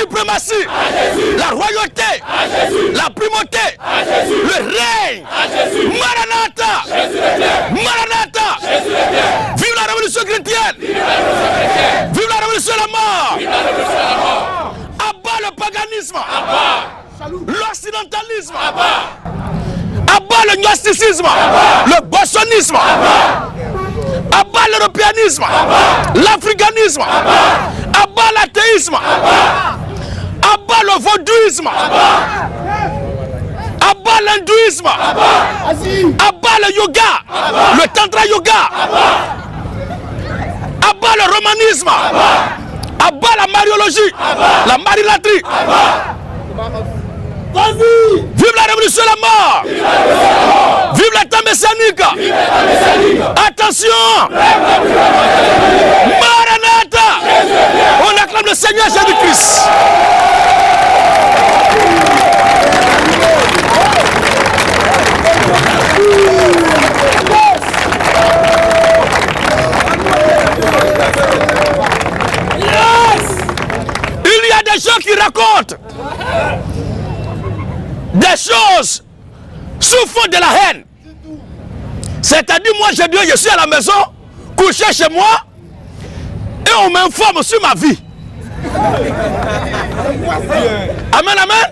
suprématie, la royauté, la primauté, le règne. Maranatha, Maranatha. Vive la révolution chrétienne. Vive la révolution de la mort. Abat le paganisme. L'occidentalisme. Abat le gnosticisme. Le bossonisme. Abat l'européanisme. L'africanisme. Abat l'athéisme. Abat le vaudouisme. Abat l'hindouisme. Abat le yoga. Le tantra yoga. Abat le romanisme. Abat la mariologie. La marilatrie. Vive la révolution de la mort. Vive l'état messianique. Attention. Maranatha. On acclame le Seigneur Jésus-Christ. Il y a des gens qui racontent des choses sous fond de la haine. C'est-à-dire, moi j'ai dit, je suis à la maison, couché chez moi, et on m'informe sur ma vie. Amen, amen.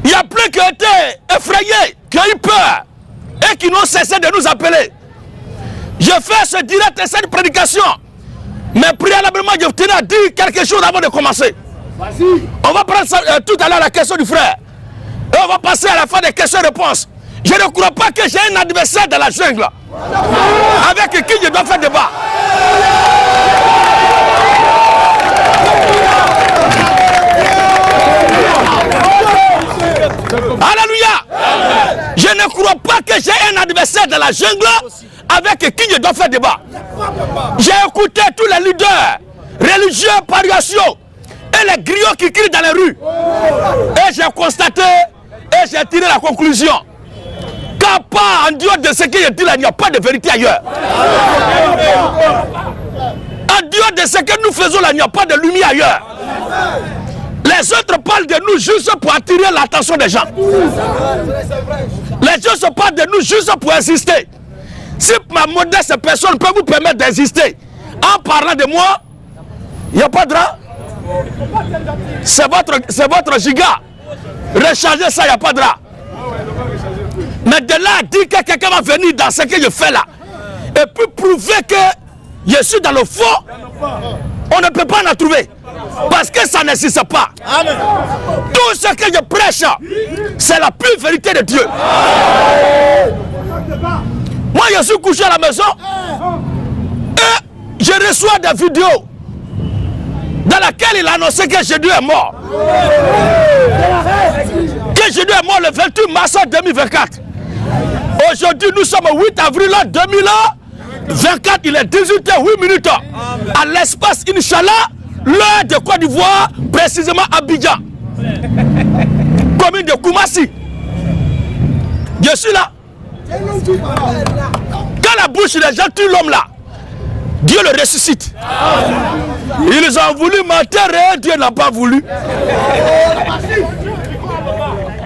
Il y a plein qui ont été effrayés, qui ont eu peur, et qui n'ont cessé de nous appeler. Je fais ce direct et cette prédication, mais préalablement, je tenais à dire quelque chose avant de commencer. On va prendre ça, tout à l'heure la question du frère. Et on va passer à la fin des questions-réponses. Je ne crois pas que j'ai un adversaire dans la jungle avec qui je dois faire débat. Alléluia. Je ne crois pas que j'ai un adversaire dans la jungle avec qui je dois faire débat. J'ai écouté tous les leaders religieux, paroissiaux et les griots qui crient dans les rues. Et j'ai constaté et j'ai tiré la conclusion qu'à part en dehors de ce que je dis là, il n'y a pas de vérité ailleurs. En dehors de ce que nous faisons là, il n'y a pas de lumière ailleurs. Les autres parlent de nous juste pour attirer l'attention des gens. Les autres parlent de nous juste pour exister. Si ma modeste personne peut vous permettre d'exister en parlant de moi, il n'y a pas de drap. C'est votre giga. Rechargez ça, il n'y a pas de drap. Mais de là à dire que quelqu'un va venir dans ce que je fais là et puis prouver que je suis dans le faux, on ne peut pas en trouver. Parce que ça n'existe pas. Amen. Tout ce que je prêche, c'est la pure vérité de Dieu. Moi, je suis couché à la maison et je reçois des vidéos dans laquelle il a annoncé que Jésus est mort. Que Jésus est mort le 28 mars 2024. Aujourd'hui, nous sommes au 8 avril 2024. Il est 18h08. À l'espace, Inch'Allah, l'heure de Côte d'Ivoire, précisément à Abidjan. Commune de Koumassi. Je suis là. Quand la bouche des gens tue l'homme là, Dieu le ressuscite. Ils ont voulu m'enterrer, Dieu n'a pas voulu.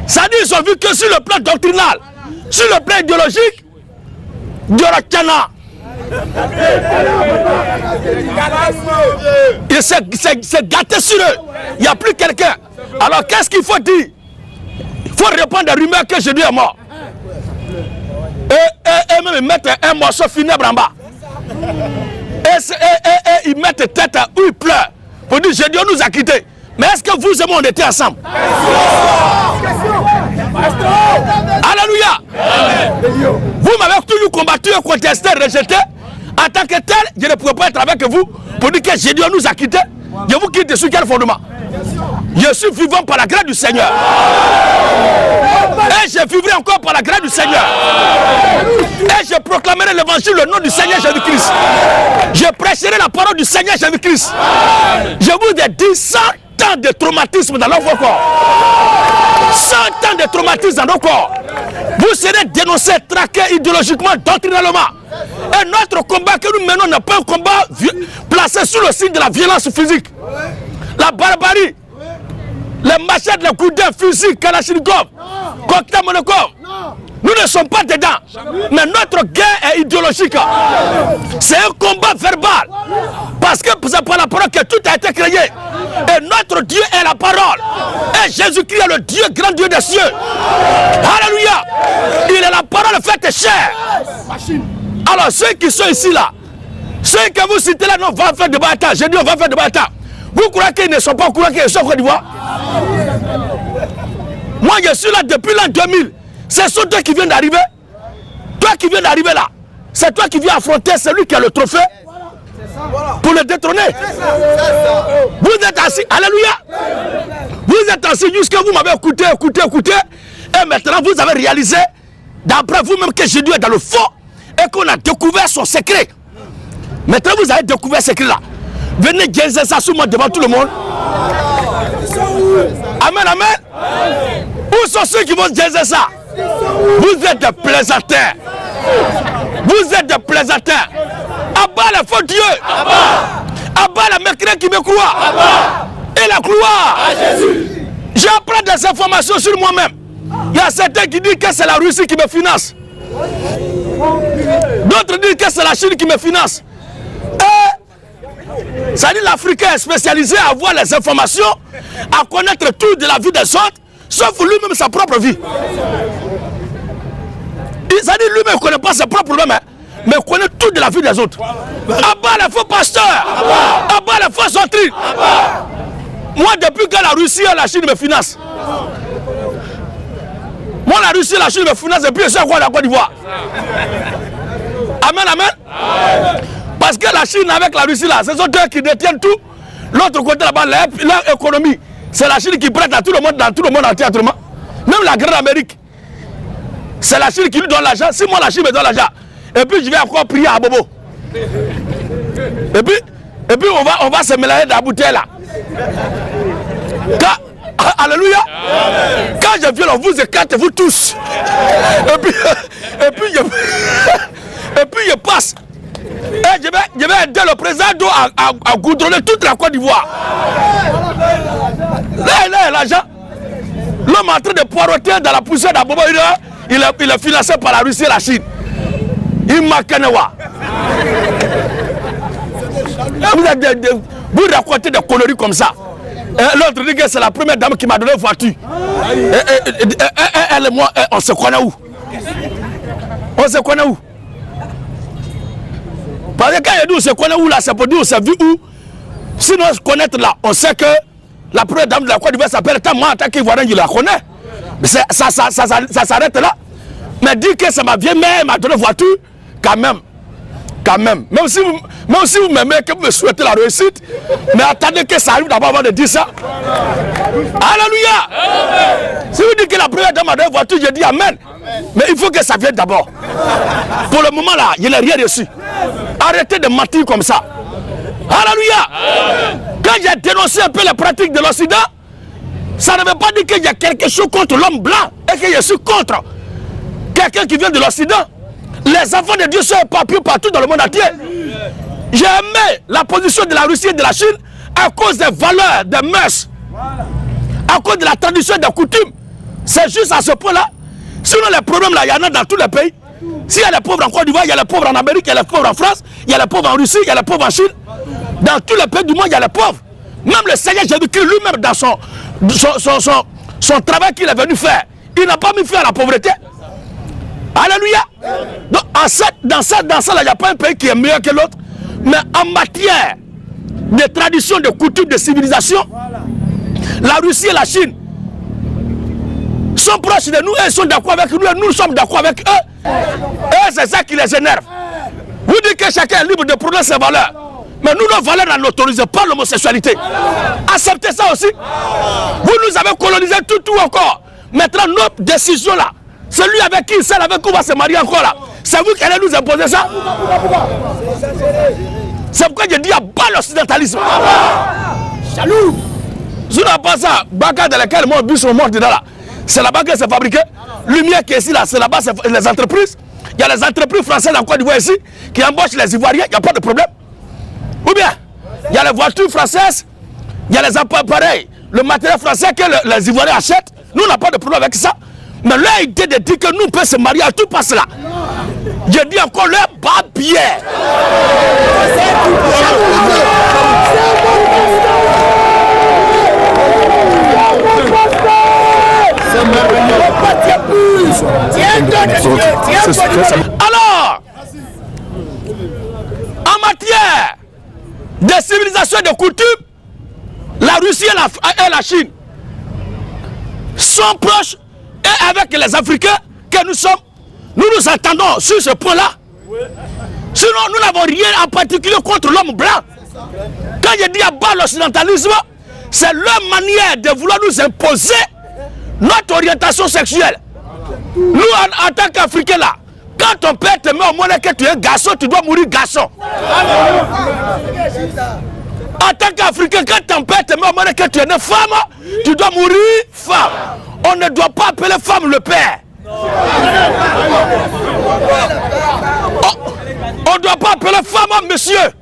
Ça dit, ils ont vu que sur le plan doctrinal, sur le plan idéologique, Dieu le cana. Il s'est gâté sur eux. Il n'y a plus quelqu'un. Alors qu'est-ce qu'il faut dire? Il faut répondre à des rumeurs que Jésus est mort. Et même mettre un morceau funèbre en bas. Et ils mettent tête où ils pleurent. Pour dire Jésus nous a quittés. Mais est-ce que vous et moi on était ensemble? Alléluia. Vous m'avez toujours combattu, contesté, rejeté. En tant que tel, je ne pourrais pas être avec vous pour dire que Jésus nous a quittés. Je vous quitte sur quel fondement? Je suis vivant par la grâce du Seigneur. Et je vivrai encore par la grâce du Seigneur. Et je proclamerai l'évangile, le nom du Seigneur Jésus-Christ. Je prêcherai la parole du Seigneur Jésus-Christ. Je vous ai dit 100 ans de traumatisme dans notre corps. 100 ans de traumatisme dans nos corps. Vous serez dénoncés, traqués idéologiquement, doctrinalement. Et notre combat que nous menons n'est pas un combat placé sous le signe de la violence physique. la barbarie, les machettes, les coups d'un fusil, Kalachnikov, cocktail Molotov. Nous ne sommes pas dedans. Mais notre guerre est idéologique. C'est un combat verbal. Parce que c'est par la parole que tout a été créé. Et notre Dieu est la parole. Et Jésus-Christ est le Dieu, grand Dieu des cieux. Alléluia. Il est la parole faite chair. Alors ceux qui sont ici là, ceux que vous citez là, non, on va faire de bataille. J'ai dit on va faire de bataille. Vous croyez qu'ils ne sont pas au courant qu'ils sont en Côte d'Ivoire? Moi je suis là depuis l'an 2000. C'est sur toi qui viens d'arriver. Toi qui viens d'arriver là. C'est toi qui viens affronter celui qui a le trophée pour le détrôner. Vous êtes assis. Alléluia. Vous êtes assis jusqu'à vous m'avez écouté. Et maintenant vous avez réalisé, d'après vous-même, que Jésus est dans le fond et qu'on a découvert son secret. Maintenant vous avez découvert ce secret là. Venez dire ça sur moi devant tout le monde. Amen, amen. Où sont ceux qui vont dire ça? Vous êtes des plaisantins. Vous êtes des plaisantins. Abat les faux dieux. Abat les mécréants qui me croient. Et la gloire. J'apprends des informations sur moi-même. Il y a certains qui disent que c'est la Russie qui me finance. D'autres disent que c'est la Chine qui me finance. Et ça dit l'Africain est spécialisé à avoir les informations, à connaître tout de la vie des autres, sauf lui-même sa propre vie. Ça dit lui-même ne connaît pas ses propres problèmes, mais connaît tout de la vie des autres. Abat les faux pasteurs, abat les fausses doctrines. Moi, depuis que la Russie et la Chine me financent, moi, la Russie et la Chine me financent, et puis je suis encore à la Côte d'Ivoire. Amen, amen. Parce que la Chine avec la Russie là, ce sont eux qui détiennent tout. L'autre côté là-bas, leur économie, c'est la Chine qui prête à tout le monde, dans tout le monde entier, même la Grande Amérique. C'est la Chine qui lui donne l'argent. Si moi la Chine me donne l'argent, et puis je vais encore prier à Bobo. Et puis on va se mélanger dans la bouteille là. Alléluia. Quand je viens, on vous écarte vous tous. Et puis je passe. Et je vais aider le président à goudronner toute la Côte d'Ivoire. Là, l'argent. L'homme est en train de poireauter dans la poussière d'Abobo. Il est financé par la Russie et la Chine. Il m'a kenewa. Vous racontez des conneries comme ça. L'autre dit que c'est la première dame qui m'a donné une voiture. Elle et moi, on se connaît où? On se connaît où? Parce que quand il dit on se connaît où là, c'est pour dire on s'est vu où. Sinon, se connaître là, on sait que la première dame de la Côte d'Ivoire s'appelle moi en tant qu'Ivoirien, je la connais. Mais ça s'arrête là. Mais dire que c'est ma vieille mère m'a donné une voiture, quand même. Même si vous m'aimez, que vous me souhaitez la réussite, mais attendez que ça arrive d'abord avant de dire ça. Alléluia. Si vous dites que la première dame a donné une voiture, je dis amen. Mais il faut que ça vienne d'abord. Pour le moment là, je n'ai rien reçu. Arrêtez de mentir comme ça. Alléluia. Quand j'ai dénoncé un peu les pratiques de l'Occident, ça ne veut pas dire qu'il y a quelque chose contre l'homme blanc et que je suis contre quelqu'un qui vient de l'Occident. Les enfants de Dieu sont éparpillés partout dans le monde entier. J'ai aimé la position de la Russie et de la Chine à cause des valeurs, des mœurs, à cause de la tradition et des coutumes. C'est juste à ce point-là. Sinon, les problèmes là, il y en a dans tous les pays. S'il y a les pauvres en Côte d'Ivoire, il y a les pauvres en Amérique, il y a les pauvres en France, il y a les pauvres en Russie, il y a les pauvres en Chine. Dans tous les pays du monde, il y a les pauvres. Même le Seigneur Jésus-Christ lui-même, dans son travail qu'il est venu faire, il n'a pas mis fin à la pauvreté. Alléluia. Donc, dans ça, il n'y a pas un pays qui est meilleur que l'autre. Mais en matière de tradition, de coutumes, de civilisation, la Russie et la Chine sont proches de nous et ils sont d'accord avec nous et nous sommes d'accord avec eux. Et c'est ça qui les énerve. Vous dites que chacun est libre de prendre ses valeurs. Mais nous, nos valeurs n'autorisent pas l'homosexualité. Acceptez ça aussi. Vous nous avez colonisé tout encore. Maintenant, nos décisions là, celui avec qui, celle avec qui on va se marier encore là, c'est vous qui allez nous imposer ça. C'est pourquoi je dis à bas l'occidentalisme. Jaloux. Si on n'a pas ça, bagarre dans laquelle mon bus sont morts dedans là, c'est là-bas que c'est fabriqué. Lumière qui est ici là, c'est là-bas, c'est les entreprises. Il y a les entreprises françaises en Côte d'Ivoire ici qui embauchent les Ivoiriens, il n'y a pas de problème. Ou bien, il y a les voitures françaises Il y a les appareils, le matériel français que les Ivoiriens achètent. Nous, on n'a pas de problème avec ça. Mais leur idée de dire que nous pouvons se marier à tout passe là. Je dis encore leur papier. Alors, en matière de civilisation et de coutume, la Russie et la Chine sont proches, et avec les Africains que nous sommes, nous nous attendons sur ce point-là. Sinon, nous n'avons rien en particulier contre l'homme blanc. Quand je dis à bas l'occidentalisme, c'est leur manière de vouloir nous imposer notre orientation sexuelle. Nous, en tant qu'Africains, là, quand ton père te met au monde que tu es garçon, tu dois mourir garçon. En tant qu'Africain, quand ton père te met au monde que tu es une femme, tu dois mourir femme. On ne doit pas appeler femme le père. On ne doit pas appeler femme monsieur.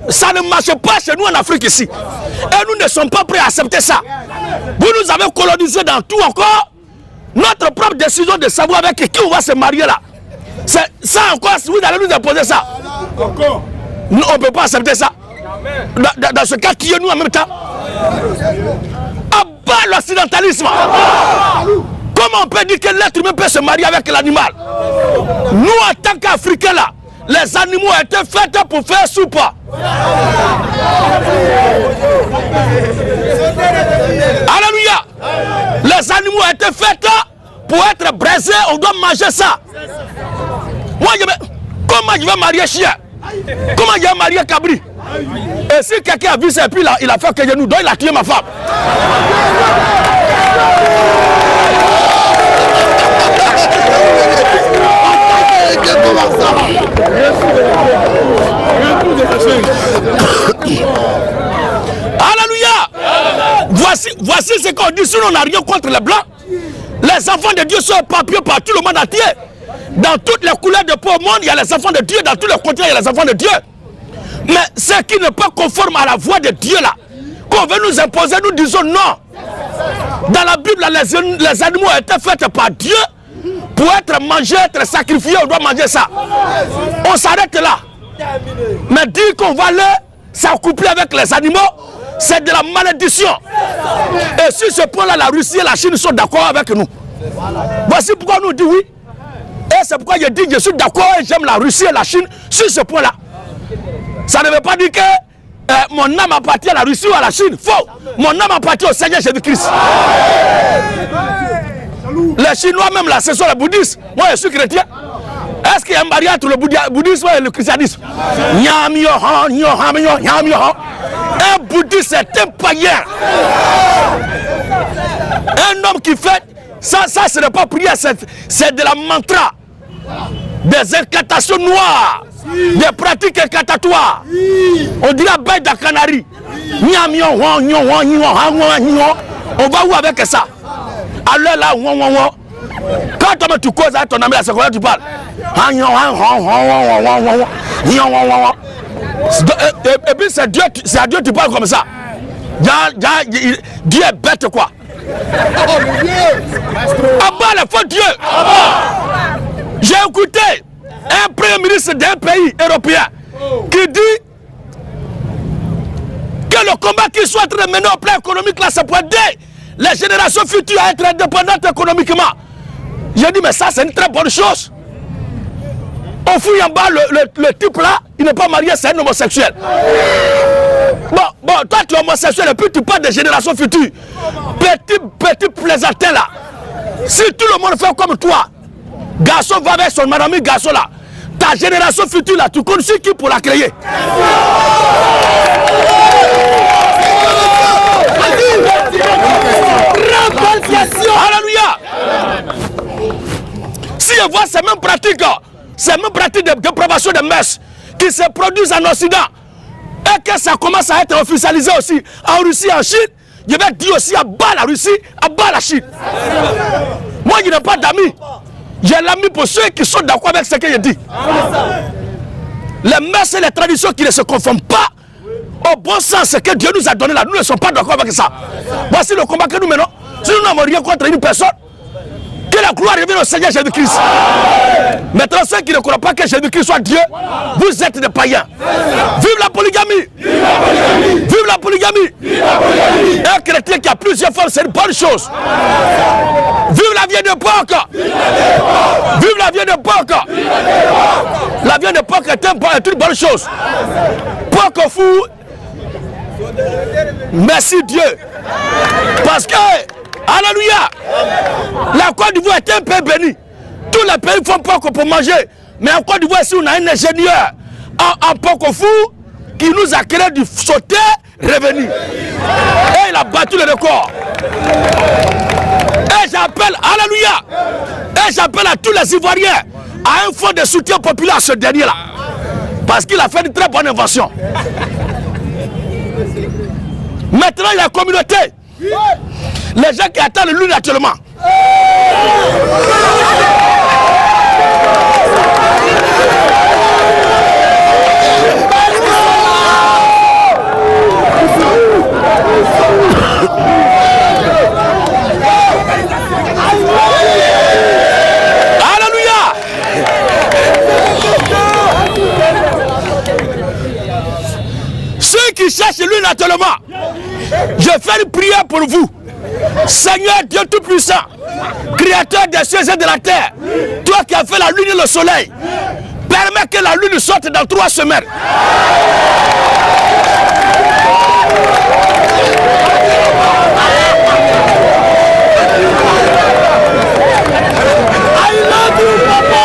Ça ne marche pas chez nous en Afrique ici. Et nous ne sommes pas prêts à accepter ça. Vous nous avez colonisé dans tout encore. Notre propre décision de savoir avec qui on va se marier là. Ça encore, vous allez nous imposer ça. Nous, on ne peut pas accepter ça. Dans ce cas, qui est nous en même temps? Abat l'occidentalisme. Comment on peut dire que l'être humain peut se marier avec l'animal? Nous, en tant qu'Africains là, les animaux ont été faits pour faire soupe. Alléluia. Les animaux ont été faits pour être braisés, on doit manger ça. Moi, comment je vais marier chien? Comment je vais marier cabri? Et si quelqu'un a vu ça et puis il a fait que je nous donne, il a tué ma femme. Alléluia. Voici ce qu'on dit. Si on n'a rien contre les blancs, les enfants de Dieu sont éparpillés par tout le monde entier. Dans toutes les couleurs de peau au monde, il y a les enfants de Dieu. Dans tous les continents, il y a les enfants de Dieu. Mais ce qui n'est pas conforme à la voix de Dieu là, qu'on veut nous imposer, nous disons non. Dans la Bible, les animaux ont été faits par Dieu pour être mangés, être sacrifiés, on doit manger ça. On s'arrête là. Mais dire qu'on va aller s'accoupler avec les animaux, c'est de la malédiction. Et sur ce point-là, la Russie et la Chine sont d'accord avec nous. Voici pourquoi nous dit oui. Et c'est pourquoi je dis que je suis d'accord et j'aime la Russie et la Chine sur ce point-là. Ça ne veut pas dire que mon âme appartient à la Russie ou à la Chine. Faux. Mon âme appartient au Seigneur Jésus-Christ. Les Chinois même là, ce sont les bouddhistes. Moi je suis chrétien. Est-ce qu'il y a un mariage entre le bouddhisme et le christianisme? Un bouddhiste c'est un païen. Un homme qui fait ça ce n'est pas prière, c'est de la mantra. Des incantations noires, des pratiques incantatoires. On dirait bail de canari. On va où avec ça? Alors là, quand tu causes avec ton ami, c'est quoi tu parles? Et puis c'est à Dieu que tu parles comme ça. Dieu est bête quoi. Abat le faux Dieu. J'ai écouté un premier ministre d'un pays européen qui dit que le combat qui soit mené au plan économique là, c'est pour aider les générations futures à être indépendantes économiquement. J'ai dit mais ça c'est une très bonne chose. On fouille en bas le type là, il n'est pas marié, c'est un homosexuel. Bon, toi tu es homosexuel et puis tu parles des générations futures. Petit plaisantin là. Si tout le monde fait comme toi, garçon va avec son madame garçon là, ta génération future là, tu connais qui pour la créer? Alléluia. Si je vois ces mêmes pratiques de dépravation de mœurs qui se produisent en Occident et que ça commence à être officialisé aussi en Russie, en Chine, je vais dire aussi à bas la Russie, à bas la Chine. Moi je n'ai pas d'amis. J'ai l'ami pour ceux qui sont d'accord avec ce que je dis. Les mœurs et les traditions qui ne se conforment pas au bon sens que Dieu nous a donné là, nous ne sommes pas d'accord avec ça. Voici le combat que nous menons. Si nous n'avons rien contre une personne, que la gloire revienne au Seigneur Jésus-Christ. Maintenant, ceux qui ne croient pas que Jésus-Christ soit Dieu, vous êtes des païens. Vive la polygamie! Vive la polygamie! Un chrétien qui a plusieurs femmes, c'est une bonne chose. Vive la vieille époque! Vive la vieille époque! La vieille époque est une bonne chose. Poc fou. Merci Dieu. Parce que, alléluia, la Côte d'Ivoire est un pays béni. Tous les pays font poc pour manger. Mais en Côte d'Ivoire, si on a un ingénieur en poc fou qui nous a créé du sauter revenu. Et il a battu le record. Et j'appelle, alléluia, et j'appelle à tous les Ivoiriens à un fonds de soutien populaire à ce dernier-là. Parce qu'il a fait une très bonne invention. Maintenant, il y a la communauté. Les gens qui attendent le lune actuellement. Alléluia. Ceux qui cherchent lui naturellement, je fais une prière pour vous. Seigneur Dieu Tout-Puissant, Créateur des cieux et de la terre, toi qui as fait la lune et le soleil, permets que la lune sorte dans 3 semaines. I love you, Papa.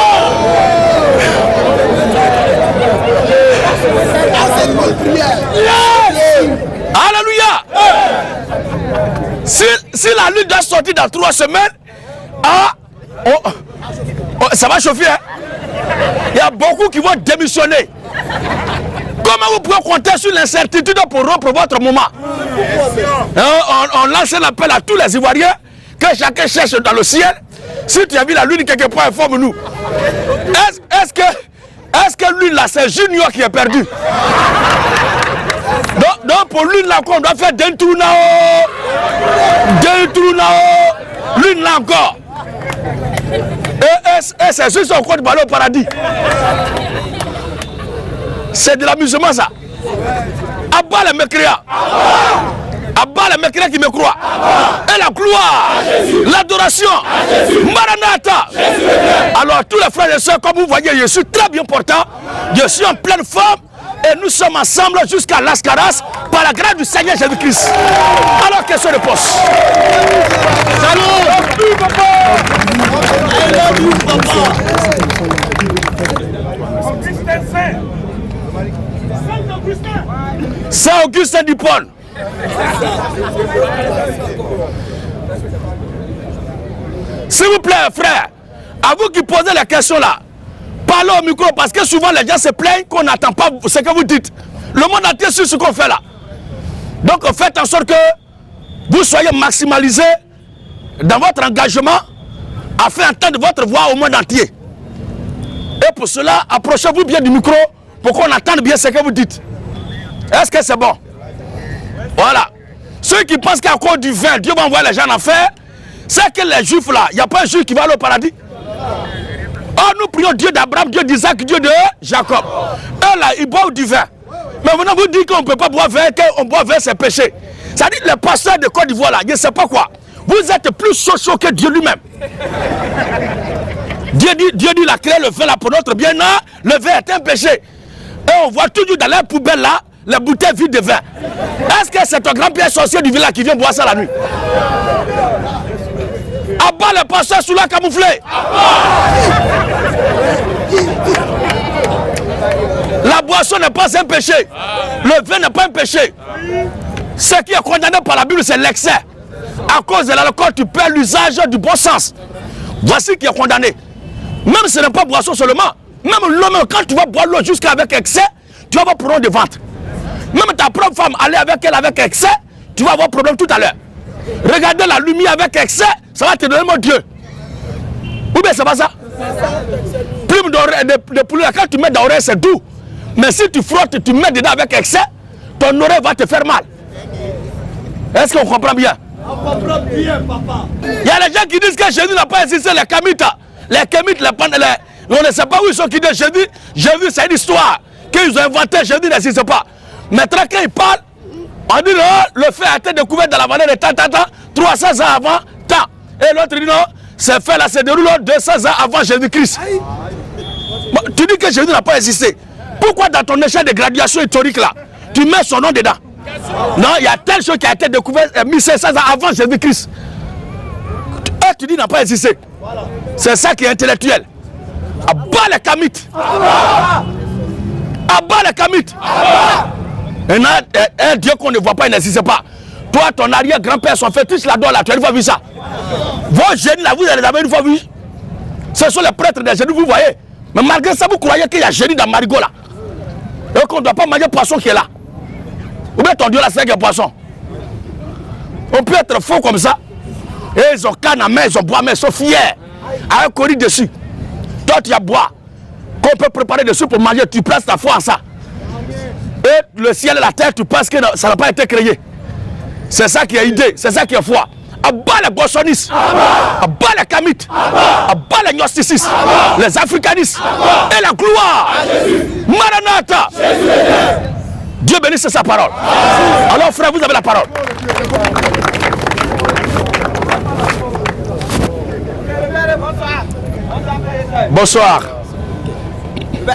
Yes. Alléluia. Si la lune doit sortir dans 3 semaines, ça va chauffer. Hein? Il y a beaucoup qui vont démissionner. Comment vous pouvez compter sur l'incertitude pour rompre votre moment? On lance un appel à tous les Ivoiriens que chacun cherche dans le ciel. Si tu as vu la lune quelque part, informe-nous. Est-ce que lune là, c'est Junior qui est perdu? Donc pour lune là, on doit faire d'un trou là-haut. D'un trou là-haut. Lune là encore. Et c'est ceux qui sont encore de balai au paradis. C'est de l'amusement ça. Abat les mécréants. Abat les mécréants qui me croient. Et la gloire, l'adoration, Maranatha. Alors tous les frères et sœurs, comme vous voyez, je suis très bien portant. Je suis en pleine forme. Et nous sommes ensemble jusqu'à l'Ascaras par la grâce du Seigneur Jésus-Christ. Alors question de poste. Salut papa. I love you papa. Saint-Augustin du Pôle. S'il vous plaît, frère, à vous qui posez la question là, parlez au micro parce que souvent les gens se plaignent qu'on n'attend pas ce que vous dites. Le monde entier sur ce qu'on fait là. Donc faites en sorte que vous soyez maximalisés dans votre engagement afin d'entendre votre voix au monde entier. Et pour cela, approchez-vous bien du micro pour qu'on entende bien ce que vous dites. Est-ce que c'est bon? Voilà. Ceux qui pensent qu'à cause du vin, Dieu va envoyer les gens en enfer, c'est que les juifs là, il n'y a pas un juif qui va aller au paradis. Oh, nous prions Dieu d'Abraham, Dieu d'Isaac, Dieu de Jacob. Eux là, ils boivent du vin. Mais maintenant vous dites qu'on ne peut pas boire vin, qu'on boit vin, c'est péché. Ça dit les pasteurs de Côte d'Ivoire là, je ne sais pas quoi. Vous êtes plus chaud que Dieu lui-même. Dieu dit, il a créé le vin là pour notre bien. Non, le vin est un péché. Et on voit toujours dans les poubelles là, les bouteilles vides de vin. Est-ce que c'est ton grand-père sorcier du village qui vient boire ça la nuit? Abat les pasteurs sous la camouflée. La boisson n'est pas un péché. Le vin n'est pas un péché. Ce qui est condamné par la Bible, c'est l'excès. À cause de l'alcool, tu perds l'usage du bon sens. Voici qui est condamné. Même si ce n'est pas boisson seulement. Même l'homme, quand tu vas boire l'eau jusqu'à avec excès, tu vas avoir problème de ventre. Même ta propre femme, aller avec elle avec excès, tu vas avoir problème tout à l'heure. Regardez la lumière avec excès, ça va te donner mon Dieu. Ou bien c'est pas ça? Plume de poulet, quand tu mets dans l'oreille, c'est doux. Mais si tu frottes, tu mets dedans avec excès, ton oreille va te faire mal. Est-ce qu'on comprend bien? On comprend bien, papa. Il y a les gens qui disent que Jésus n'a pas existé, les Kamites. Les Kamites, on ne sait pas où ils sont qui disent Jésus, c'est une histoire qu'ils ont inventée, Jésus n'existe pas. Maintenant, quand ils parlent, on dit non, le fait a été découvert dans la vallée de tant, 300 ans avant, tant. Et l'autre dit non, ce fait là se déroule 200 ans avant Jésus-Christ. Bon, tu dis que Jésus n'a pas existé. Pourquoi dans ton échelle de graduation historique là, tu mets son nom dedans? Non, il y a telle chose qui a été découverte 1500 ans avant Jésus-Christ. Et tu dis n'a pas existé. C'est ça qui est intellectuel. Abat les Kamites. Abat les Kamites. Un Dieu qu'on ne voit pas, il n'existe pas. Toi, ton arrière-grand-père, son fétiche là-dedans, là, tu as une fois vu ça? Vos génies là, vous les avez une fois vu? Ce sont les prêtres des génies, vous voyez. Mais malgré ça, vous croyez qu'il y a génie dans Marigot là. Et qu'on ne doit pas manger poisson qui est là. Ou bien ton Dieu là, c'est un poisson. On peut être faux comme ça. Et ils ont canne à main, ils ont bois, mais ils sont fiers. Avec un colis dessus. Toi, tu as bois. Qu'on peut préparer dessus pour manger, tu places ta foi en ça. Et le ciel et la terre, tu penses que ça n'a pas été créé. C'est ça qui est idée, c'est ça qui est foi. Abat les gossonistes, abat les Kamites, abat les gnosticistes, les africanistes et la gloire. Maranatha. Dieu bénisse sa parole. Alors frère, vous avez la parole. Bonsoir.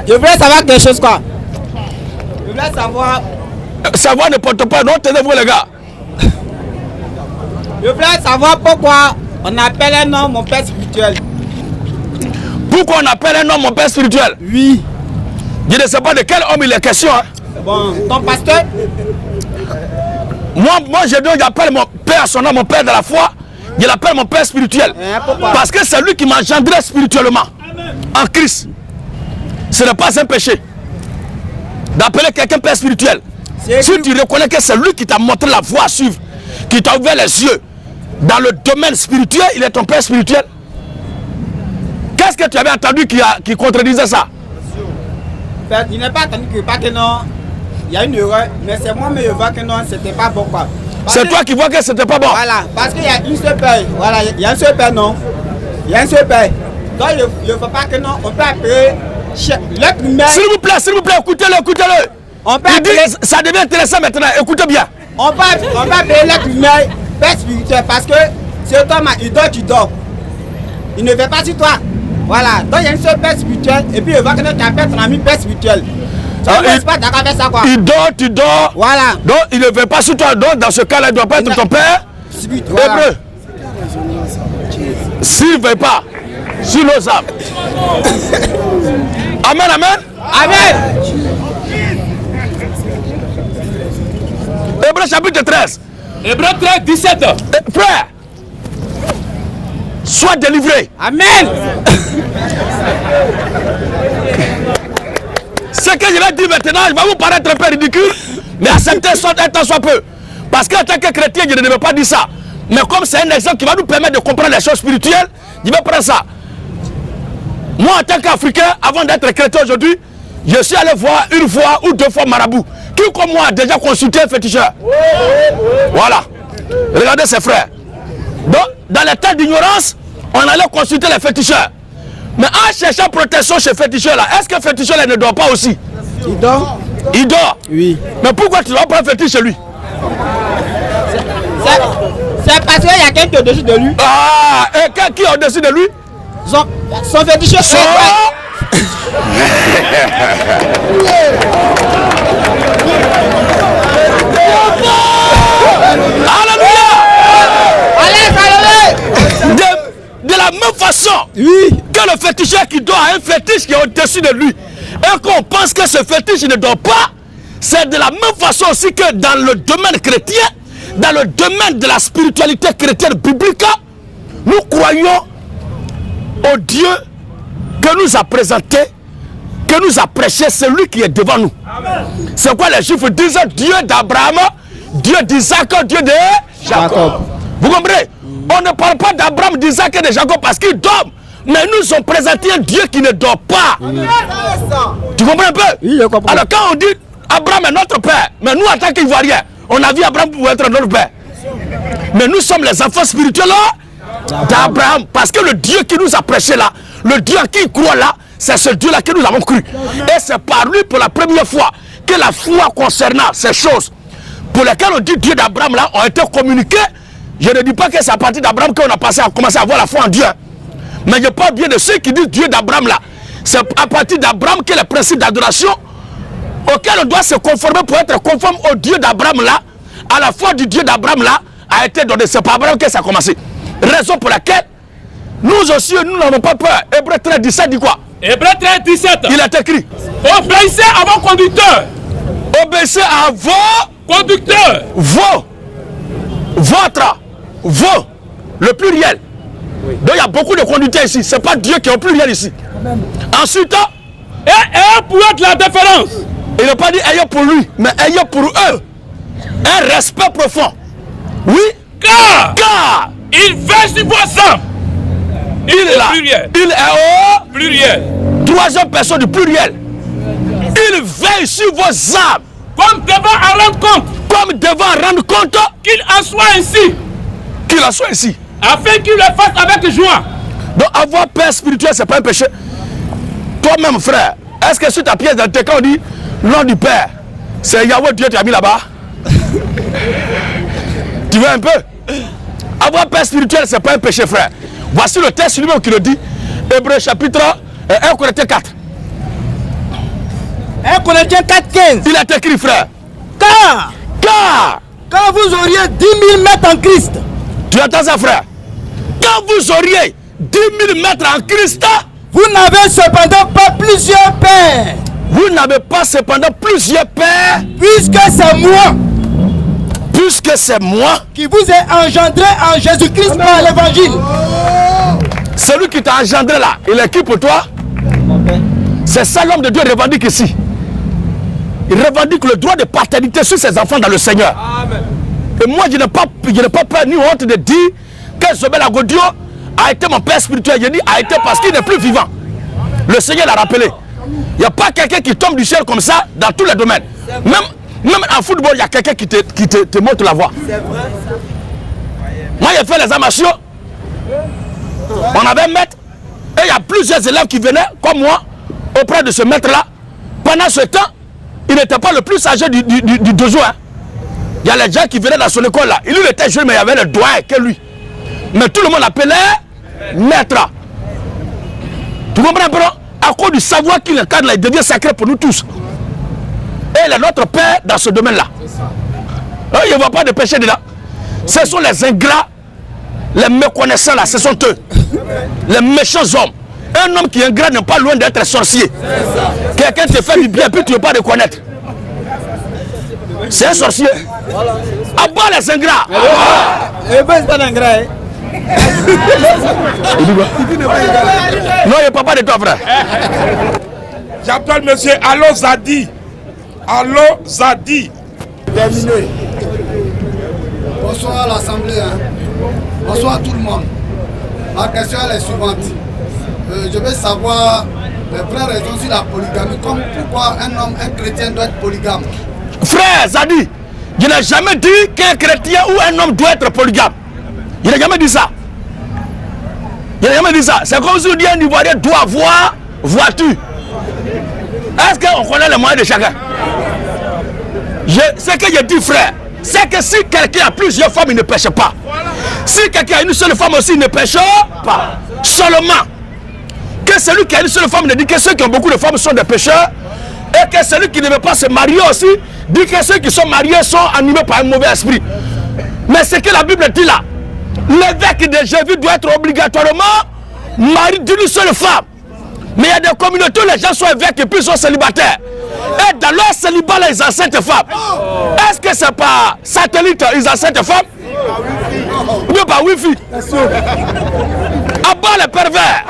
Je voulais savoir quelque chose quoi. Je voulais savoir. Savoir ne porte pas, non, tenez-vous les gars. Je voulais savoir pourquoi on appelle un homme mon père spirituel. Pourquoi on appelle un homme mon père spirituel? Oui. Je ne sais pas de quel homme il est question. Hein? Bon, ton pasteur? Moi j'appelle mon père, son nom, mon père de la foi. Je l'appelle mon père spirituel. Parce que c'est lui qui m'a engendré spirituellement. En Christ. Ce n'est pas un péché d'appeler quelqu'un père spirituel. Si tu reconnais que c'est lui qui t'a montré la voie à suivre, qui t'a ouvert les yeux dans le domaine spirituel, il est ton père spirituel. Qu'est-ce que tu avais entendu qui contredisait ça? Il n'est pas entendu que non, il y a une erreur, mais c'est moi qui vois que non, c'était pas bon quoi. C'est toi qui vois que c'était pas bon. Voilà, parce qu'il y a une seule père. Voilà, il y a un seul père, non. Il y a un seul père. Donc il ne faut pas que non, on peut appeler l'être humain. S'il vous plaît, écoutez-le, écoutez-le. On peut appeler... Ça devient intéressant maintenant, écoutez bien. On peut appeler l'être humain père spirituel parce que c'est toi, il dort, tu dors. Il ne fait pas sur toi. Voilà, donc il y a une seule père spirituel et puis il va que tu appelles ton ami père spirituel. Pas d'accord avec ça quoi. Il dort, tu dors. Voilà. Donc il ne veut pas sur toi. Donc dans ce cas-là, il ne doit pas être ton père. Voilà. Hébreu. S'il ne veut pas, sur nos âmes. Amen, amen. Amen. Hébreu chapitre 13. Hébreu 13, 17. Frère, sois délivré. Amen. Ce que je vais dire maintenant, il va vous paraître un peu ridicule, mais acceptez un temps soit peu. Parce qu'en tant que chrétien, je ne devais pas dire ça. Mais comme c'est un exemple qui va nous permettre de comprendre les choses spirituelles, je vais prendre ça. Moi, en tant qu'Africain, avant d'être chrétien aujourd'hui, je suis allé voir une fois ou deux fois marabout. Qui comme moi a déjà consulté un féticheur? Voilà. Regardez ses frères. Donc, dans les temps d'ignorance, on allait consulter les féticheurs. Mais en cherchant protection chez féticheur là, est-ce que féticheur là ne dort pas aussi? Il dort? Il dort? Oui. Mais pourquoi tu ne vas pas fétiche chez lui? C'est parce qu'il y a quelqu'un au-dessus de lui. Ah, et qui est au-dessus de lui? Son féticheur. Alléluia! Allez, De la même façon oui, que le féticheur qui dort a un fétiche qui est au-dessus de lui, et qu'on pense que ce fétiche ne dort pas, c'est de la même façon aussi que dans le domaine chrétien, dans le domaine de la spiritualité chrétienne biblique, nous croyons au Dieu que nous a présenté, que nous a prêché, celui qui est devant nous. C'est quoi les Juifs disent? Dieu d'Abraham, Dieu d'Isaac, Dieu de Jacob. Vous comprenez? On ne parle pas d'Abraham, d'Isaac et de Jacob parce qu'ils dorment. Mais nous ont présenté un Dieu qui ne dort pas. Tu comprends un peu? Oui, je comprends. Alors quand on dit Abraham est notre père. Mais nous, en tant qu'Ivoiriens, on a vu Abraham pour être notre père. Mais nous sommes les enfants spirituels d'Abraham. Parce que le Dieu qui nous a prêché là, le Dieu à qui il croit là, c'est ce Dieu-là que nous avons cru. Et c'est par lui pour la première fois que la foi concernant ces choses pour lesquelles on dit Dieu d'Abraham là ont été communiquées. Je ne dis pas que c'est à partir d'Abraham qu'on a commencé à avoir la foi en Dieu. Mais je parle bien de ceux qui disent Dieu d'Abraham là. C'est à partir d'Abraham que les principes d'adoration auxquels on doit se conformer pour être conforme au Dieu d'Abraham là, à la foi du Dieu d'Abraham là, a été donné. C'est par Abraham que ça a commencé. Raison pour laquelle nous aussi, nous n'avons pas peur. Hébreux 13, 17 dit quoi? Hébreux 13, 17. Il est écrit. Obéissez à vos conducteurs. Obéissez à vos conducteurs. Votre. Le pluriel. Oui. Donc il y a beaucoup de conducteurs ici. Ce n'est pas Dieu qui est au pluriel ici. Ensuite, et pour eux de la déférence. Il n'a pas dit ayez pour lui, mais ayez pour eux. Un respect profond. Oui. Car il veille sur vos âmes. Il est là. Pluriel. Il est au pluriel. Troisième personne du pluriel. Il veille sur vos âmes. Comme devant en rendre compte. Comme devant rendre compte. Qu'il en soit ainsi. Qu'il en soit ainsi. Afin qu'il le fasse avec joie. Donc avoir peur spirituelle, c'est pas un péché. Toi-même, frère, est-ce que sur ta pièce d'identité, quand on dit nom du Père, c'est Yahweh Dieu qui a mis là-bas? Tu veux un peu? Avoir peur spirituelle, c'est pas un péché, frère. Voici le texte lui-même qui le dit. Hébreux chapitre 1 Corinthiens 4. 1 Corinthiens 4, 15. Il est écrit, frère. Car quand vous auriez 10 000 mètres en Christ. Tu entends ça, frère? Quand vous auriez 10 000 mètres en Christ, vous n'avez cependant pas plusieurs pères. Vous n'avez pas cependant plusieurs pères. Puisque c'est moi. Puisque c'est moi. Qui vous ai engendré en Jésus-Christ par l'évangile. Celui qui t'a engendré là, il est qui pour toi? C'est ça l'homme de Dieu revendique ici. Il revendique le droit de paternité sur ses enfants dans le Seigneur. Amen. Et moi, je n'ai pas peur ni honte de dire que Zobel Agodio a été mon père spirituel. Je dis a été parce qu'il n'est plus vivant. Le Seigneur l'a rappelé. Il n'y a pas quelqu'un qui tombe du ciel comme ça dans tous les domaines. Même en football, il y a quelqu'un qui te montre la voie. Moi, j'ai fait les amateurs. On avait un maître. Et il y a plusieurs élèves qui venaient, comme moi, auprès de ce maître-là. Pendant ce temps, il n'était pas le plus âgé du dojo. Hein. Il y a les gens qui venaient dans son école là. Il était jeune, mais il y avait le doigt que lui. Mais tout le monde l'appelait maître. Tu comprends un peu? À cause du savoir qu'il incarne là, il devient sacré pour nous tous. Et il est notre père dans ce domaine-là. Il ne voit pas de péché dedans. Ce sont les ingrats, les méconnaissants là, ce sont eux. Les méchants hommes. Un homme qui est ingrat n'est pas loin d'être sorcier. Quelqu'un te fait du bien, puis tu ne veux pas reconnaître. C'est un sorcier. À bas les ingrats. Et ben c'est un ingrat. Non, il n'est pas de toi, frère. J'appelle monsieur Allo Zadi. Allo Zadi. Terminé. Bonsoir à l'Assemblée. Hein. Bonsoir à tout le monde. Ma question est la suivante. Je veux savoir les vraies raisons sur la polygamie. Comme pourquoi un chrétien doit être polygame. Frère Zadi, je n'ai jamais dit qu'un chrétien ou un homme doit être polygame. Il n'a jamais dit ça. Il n'a jamais dit ça. C'est comme si on dit un Ivoirien doit avoir voiture. Est-ce qu'on connaît les moyens de chacun? Ce que je dis, frère, c'est que si quelqu'un a plusieurs femmes, il ne pêche pas. Si quelqu'un a une seule femme aussi, il ne pêche pas. Seulement que celui qui a une seule femme ne dit que ceux qui ont beaucoup de femmes sont des pécheurs. Et que celui qui ne veut pas se marier aussi dit que ceux qui sont mariés sont animés par un mauvais esprit. Mais ce que la Bible dit là, l'évêque de Jésus doit être obligatoirement marié d'une seule femme. Mais il y a des communautés où les gens sont évêques et puis ils sont célibataires. Et dans leur célibat là, ils ont cette femme. Est-ce que c'est par satellite ils ont cette femme? Ou bien par wifi? À bas les pervers.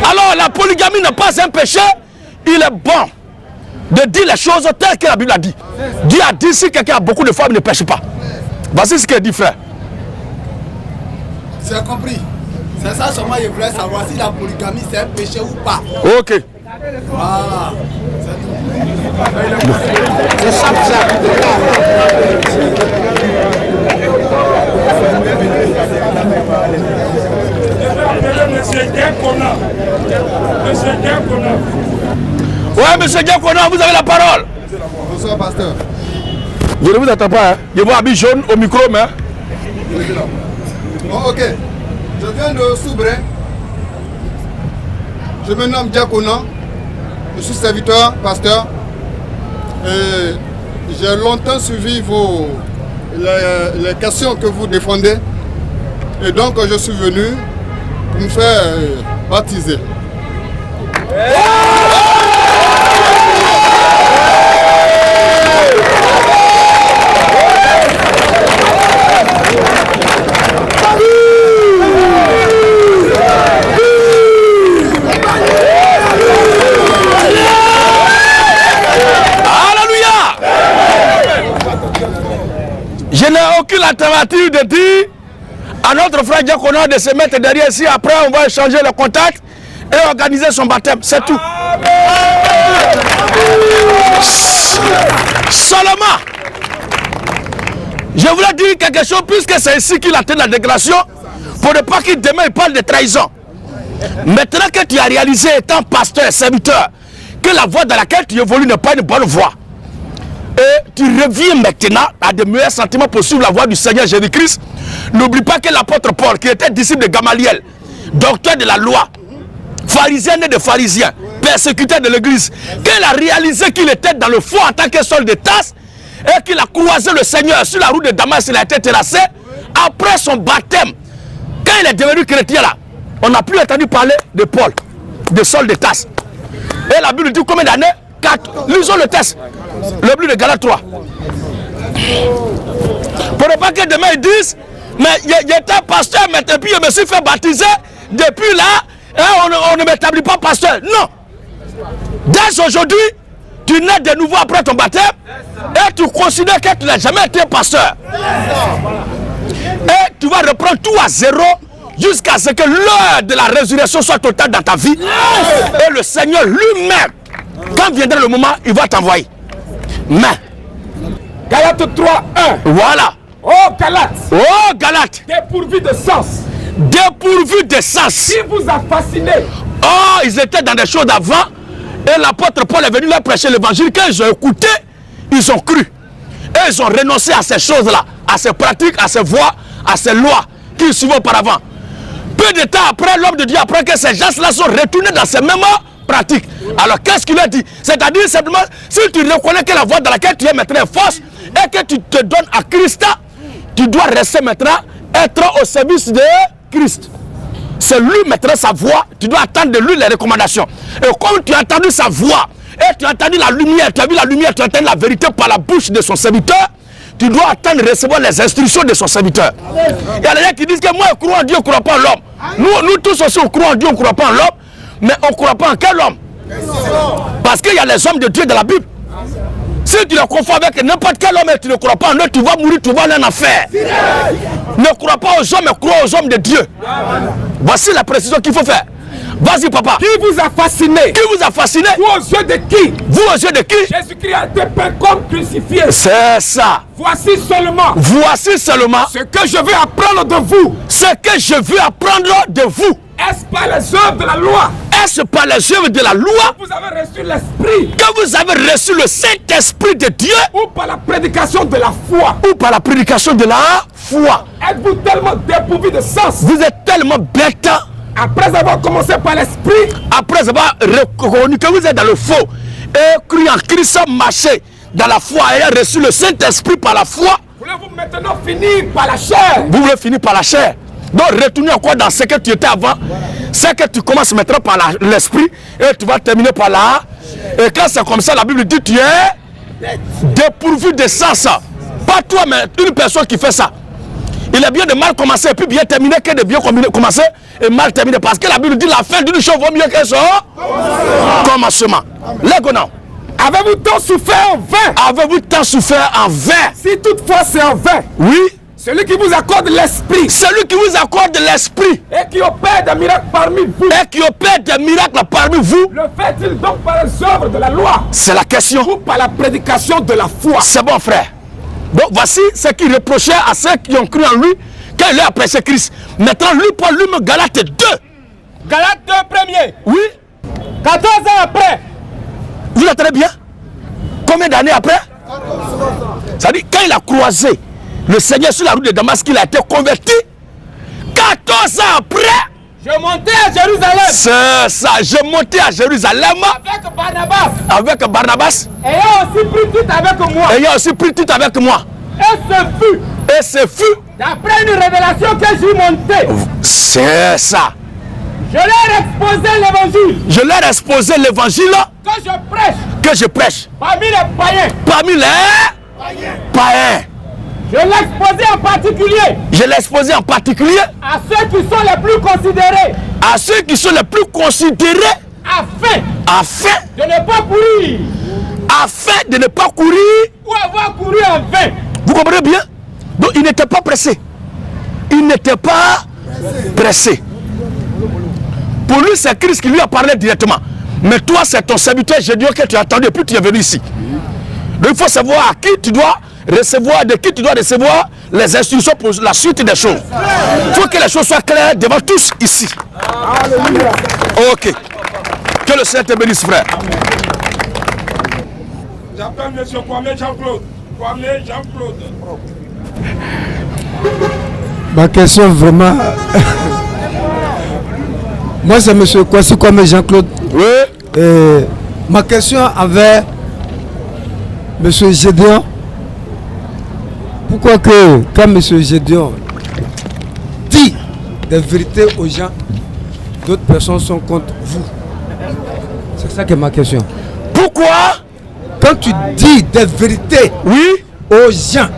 Alors la polygamie n'est pas un péché. Il est bon de dire les choses telles que la Bible a dit. Dieu a dit si quelqu'un a beaucoup de femmes, il ne pêche pas. Voici ce qu'il dit, frère. J'ai compris. C'est ça seulement je voulais savoir si la polygamie c'est un péché ou pas. Ok. Voilà. C'est tout. Ouais, monsieur Diakona, vous avez la parole. Bonsoir, pasteur. Je ne vous attends pas, hein. Je vois habit jaune au micro, mais... Bon, ok. Je viens de Soubrin. Je me nomme Diakona. Je suis serviteur, pasteur. Et j'ai longtemps suivi les questions que vous défendez. Et donc, je suis venu pour me faire baptiser. Je n'ai aucune alternative de dire à notre frère Diakona de se mettre derrière ici. Après, on va échanger le contact et organiser son baptême. C'est tout. Seulement, je voulais dire quelque chose, puisque c'est ici qu'il a tenu la déclaration, pour ne pas qu'il demain il parle de trahison. Maintenant que tu as réalisé, étant pasteur et serviteur, que la voie dans laquelle tu évolues n'est pas une bonne voie, et tu reviens maintenant à de meilleurs sentiments pour suivre la voie du Seigneur Jésus-Christ, n'oublie pas que l'apôtre Paul, qui était disciple de Gamaliel, docteur de la loi, pharisien né de pharisiens, persécuteur de l'église, qu'il a réalisé qu'il était dans le fond en tant que Saul de Tarse, et qu'il a croisé le Seigneur sur la route de Damas, il a été terrassé. Après son baptême, quand il est devenu chrétien là, on n'a plus entendu parler de Paul, de Saul de Tarse. Et la Bible dit combien d'années? 4. Lisons le texte. Le livre de Galates 3. Pour ne pas que demain ils disent, mais j'étais pasteur, mais depuis je me suis fait baptiser, depuis là, on ne m'établit pas pasteur. Non. Dès aujourd'hui, tu nais de nouveau après ton baptême et tu considères que tu n'as jamais été pasteur. Et tu vas reprendre tout à zéro jusqu'à ce que l'heure de la résurrection soit totale dans ta vie. Et le Seigneur lui-même, quand viendra le moment, il va t'envoyer. Mais Galates 3, 1. Voilà. Oh Galates. Oh Galates. Dépourvu de sens. Dépourvu de sens. Qui vous a fasciné? Oh, ils étaient dans des choses d'avant. Et l'apôtre Paul est venu leur prêcher l'évangile. Quand ils ont écouté, ils ont cru. Et ils ont renoncé à ces choses-là, à ces pratiques, à ces voies, à ces lois qu'ils suivaient auparavant. Peu de temps après, l'homme de Dieu apprend que ces gens-là sont retournés dans ces mêmes pratiques. Alors qu'est-ce qu'il a dit? C'est-à-dire simplement, si tu reconnais que la voie dans laquelle tu es maintenant est fausse et que tu te donnes à Christ, tu dois rester maintenant, être au service de Christ. C'est lui maintenant sa voix, tu dois attendre de lui les recommandations. Et comme tu as entendu sa voix, et tu as entendu la lumière, tu as vu la lumière, tu as entendu la vérité par la bouche de son serviteur, tu dois attendre de recevoir les instructions de son serviteur. Il y a des gens qui disent que moi je crois en Dieu, je ne crois pas en l'homme. Nous tous aussi on croit en Dieu, on ne croit pas en l'homme, mais on ne croit pas en quel homme? Parce qu'il y a les hommes de Dieu dans la Bible. Si tu le confonds avec n'importe quel homme et tu ne crois pas en eux, tu vas mourir, tu vas aller en enfer. Ne crois pas aux hommes, mais crois aux hommes de Dieu. Voici la précision qu'il faut faire. Vas-y papa. Qui vous a fasciné? Qui vous a fasciné? Vous aux yeux de qui? Vous aux yeux de qui? Jésus-Christ a été peint comme crucifié. C'est ça. Voici seulement. Voici seulement. Ce que je veux apprendre de vous. Ce que je veux apprendre de vous. Est-ce par les œuvres de la loi? Est-ce par les œuvres de la loi? Vous avez reçu l'esprit. Que vous avez reçu le Saint-Esprit de Dieu? Ou par la prédication de la foi? Ou par la prédication de la foi? Êtes-vous tellement dépourvu de sens? Vous êtes tellement bête. Après avoir commencé par l'esprit, après avoir reconnu que vous êtes dans le faux et cru en Christ, marché dans la foi et reçu le Saint-Esprit par la foi, voulez-vous maintenant finir par la chair? Vous voulez finir par la chair. Donc retournez encore dans ce que tu étais avant. C'est que tu commences maintenant par l'esprit et tu vas terminer par là. Et quand c'est comme ça, la Bible dit tu es dépourvu de sens. Pas toi, mais une personne qui fait ça. Il est bien de mal commencer et puis bien terminer que de bien commencer et mal terminer. Parce que la Bible dit la fin d'une chose vaut mieux que son commencement. Légonan. Avez-vous tant souffert en vain? Avez-vous tant souffert en vain? Si toutefois c'est en vain, oui. Celui qui vous accorde l'esprit. Celui qui vous accorde l'esprit. Et qui opère des miracles parmi vous. Et qui opère des miracles parmi vous. Le fait-il donc par les œuvres de la loi? C'est la question. Ou par la prédication de la foi? C'est bon, frère. Donc voici ce qu'il reprochait à ceux qui ont cru en lui quand il a prêché Christ. Maintenant, lui, Paul, lui, me Galates 2. Galates 2 premier. Oui. 14 ans après. Vous entendez bien? Combien d'années après? Ça dit, quand il a croisé le Seigneur sur la route de Damas, qu'il a été converti, 14 ans après, Je montais à Jérusalem. c'est ça, je montais à Jérusalem Avec Barnabas. avec Barnabas, Ayant aussi pris tout avec moi. ayant aussi pris tout avec moi. Et ce fut d'après une révélation que j'y montais. C'est ça. Je leur exposais l'évangile. Je leur ai exposé l'évangile Que je prêche parmi les païens. Je l'exposais en particulier Je l'ai exposé en particulier à ceux qui sont les plus considérés. à ceux qui sont les plus considérés Afin de ne pas courir afin de ne pas courir. ou avoir couru en vain. Vous comprenez bien? Donc il n'était pas pressé. Il n'était pas pressé. Pour lui, c'est Christ qui lui a parlé directement. Mais toi, c'est ton serviteur Gédéon que tu as attendu et puis tu es venu ici. Donc il faut savoir à qui tu dois recevoir, de qui tu dois recevoir les instructions pour la suite des choses. Il faut que les choses soient claires devant tous ici. Alléluia. Ok. Que le Seigneur te bénisse, frère. J'appelle M. Kwame Jean-Claude. Kwame Jean-Claude. Ma question vraiment. Moi c'est M. Kwasi Kwame Jean-Claude. Oui. Ma question avait M. Gédéon. Pourquoi que quand M. Gédéon dit des vérités aux gens, d'autres personnes sont contre vous? C'est ça qui est ma question. Pourquoi? Quand tu dis des vérités Oui. aux gens,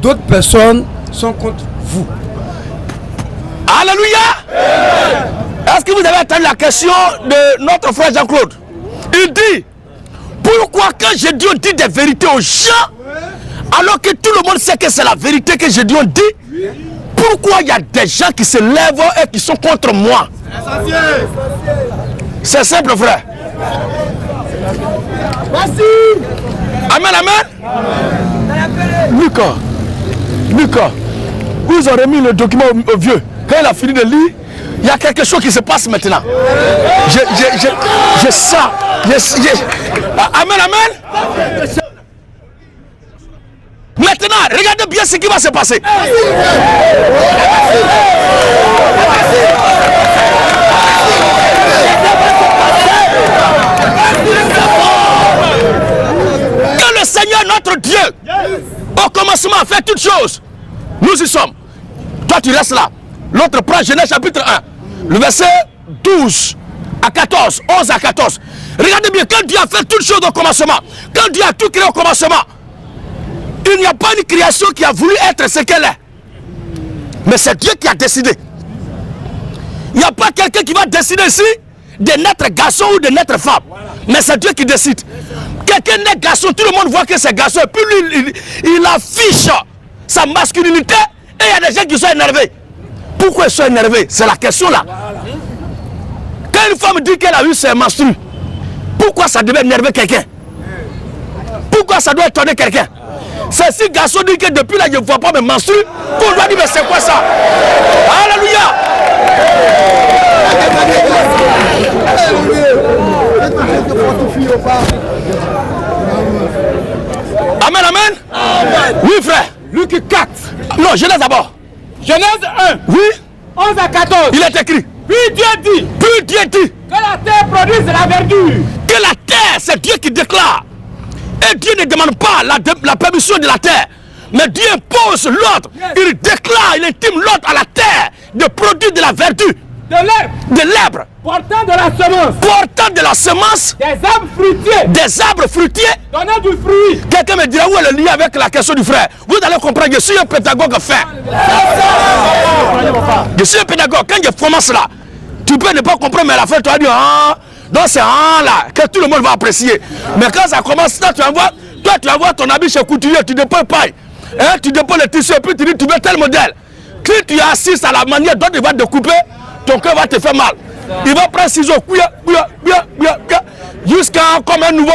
d'autres personnes sont contre vous. Alléluia. Est-ce que vous avez entendu la question de notre frère Jean-Claude? Il dit, pourquoi quand Gédéon dit des vérités aux gens, alors que tout le monde sait que c'est la vérité que Gédéon dit, pourquoi il y a des gens qui se lèvent et qui sont contre moi? C'est simple, frère. Merci. Amen, amen. Lucas, vous aurez mis le document au vieux. Quand il a fini de lire, il y a quelque chose qui se passe maintenant. Je sens. Amen, amen. Maintenant, regardez bien ce qui va se passer. Que le Seigneur, notre Dieu, au commencement a fait toutes choses. Nous y sommes. Toi, tu restes là. L'autre prend Genèse chapitre 1, le verset 12 à 14, 11 à 14. Regardez bien, quand Dieu a fait toutes choses au commencement, quand Dieu a tout créé au commencement, il n'y a pas une création qui a voulu être ce qu'elle est. Mais c'est Dieu qui a décidé. Il n'y a pas quelqu'un qui va décider ici de naître garçon ou de naître femme. Mais c'est Dieu qui décide. Quelqu'un naît garçon, tout le monde voit que c'est garçon. Et puis lui, il affiche sa masculinité. Et il y a des gens qui sont énervés. Pourquoi ils sont énervés? C'est la question là. Quand une femme dit qu'elle a eu ses menstrues, pourquoi ça devait énerver quelqu'un? Pourquoi ça doit étonner quelqu'un? C'est si garçon dit que depuis là je ne vois pas mes menstrues, qu'on doit dire mais c'est quoi ça? Alléluia. Amen, amen. Oui frère. Luc 4. Non, Genèse d'abord. Genèse 1. Oui. 11 à 14. Il est écrit. Puis Dieu dit que la terre produise de la verdure. Que la terre, c'est Dieu qui déclare. Et Dieu ne demande pas la permission de la terre. Mais Dieu impose l'ordre. Il déclare, il intime l'ordre à la terre de produire de la verdure. De l'herbe. Portant de la semence. Portant de la semence. Des arbres fruitiers. Des arbres fruitiers. Donnant du fruit. Quelqu'un me dira où est le lien avec la question du frère. Vous allez comprendre, je suis un pédagogue fait. Je suis un pédagogue. Quand je commence là, tu peux ne pas comprendre, mais à la fin, tu vas dire, ah, donc c'est un là, que tout le monde va apprécier. Mais quand ça commence, là, tu vas voir ton habit chez couturier, tu ne peux pas. Hein, tu déposes le tissu et puis tu dis tu veux tel modèle. Si tu assistes à la manière dont il va découper, ton cœur va te faire mal. Il va prendre ciseaux, jusqu'à comme un nouveau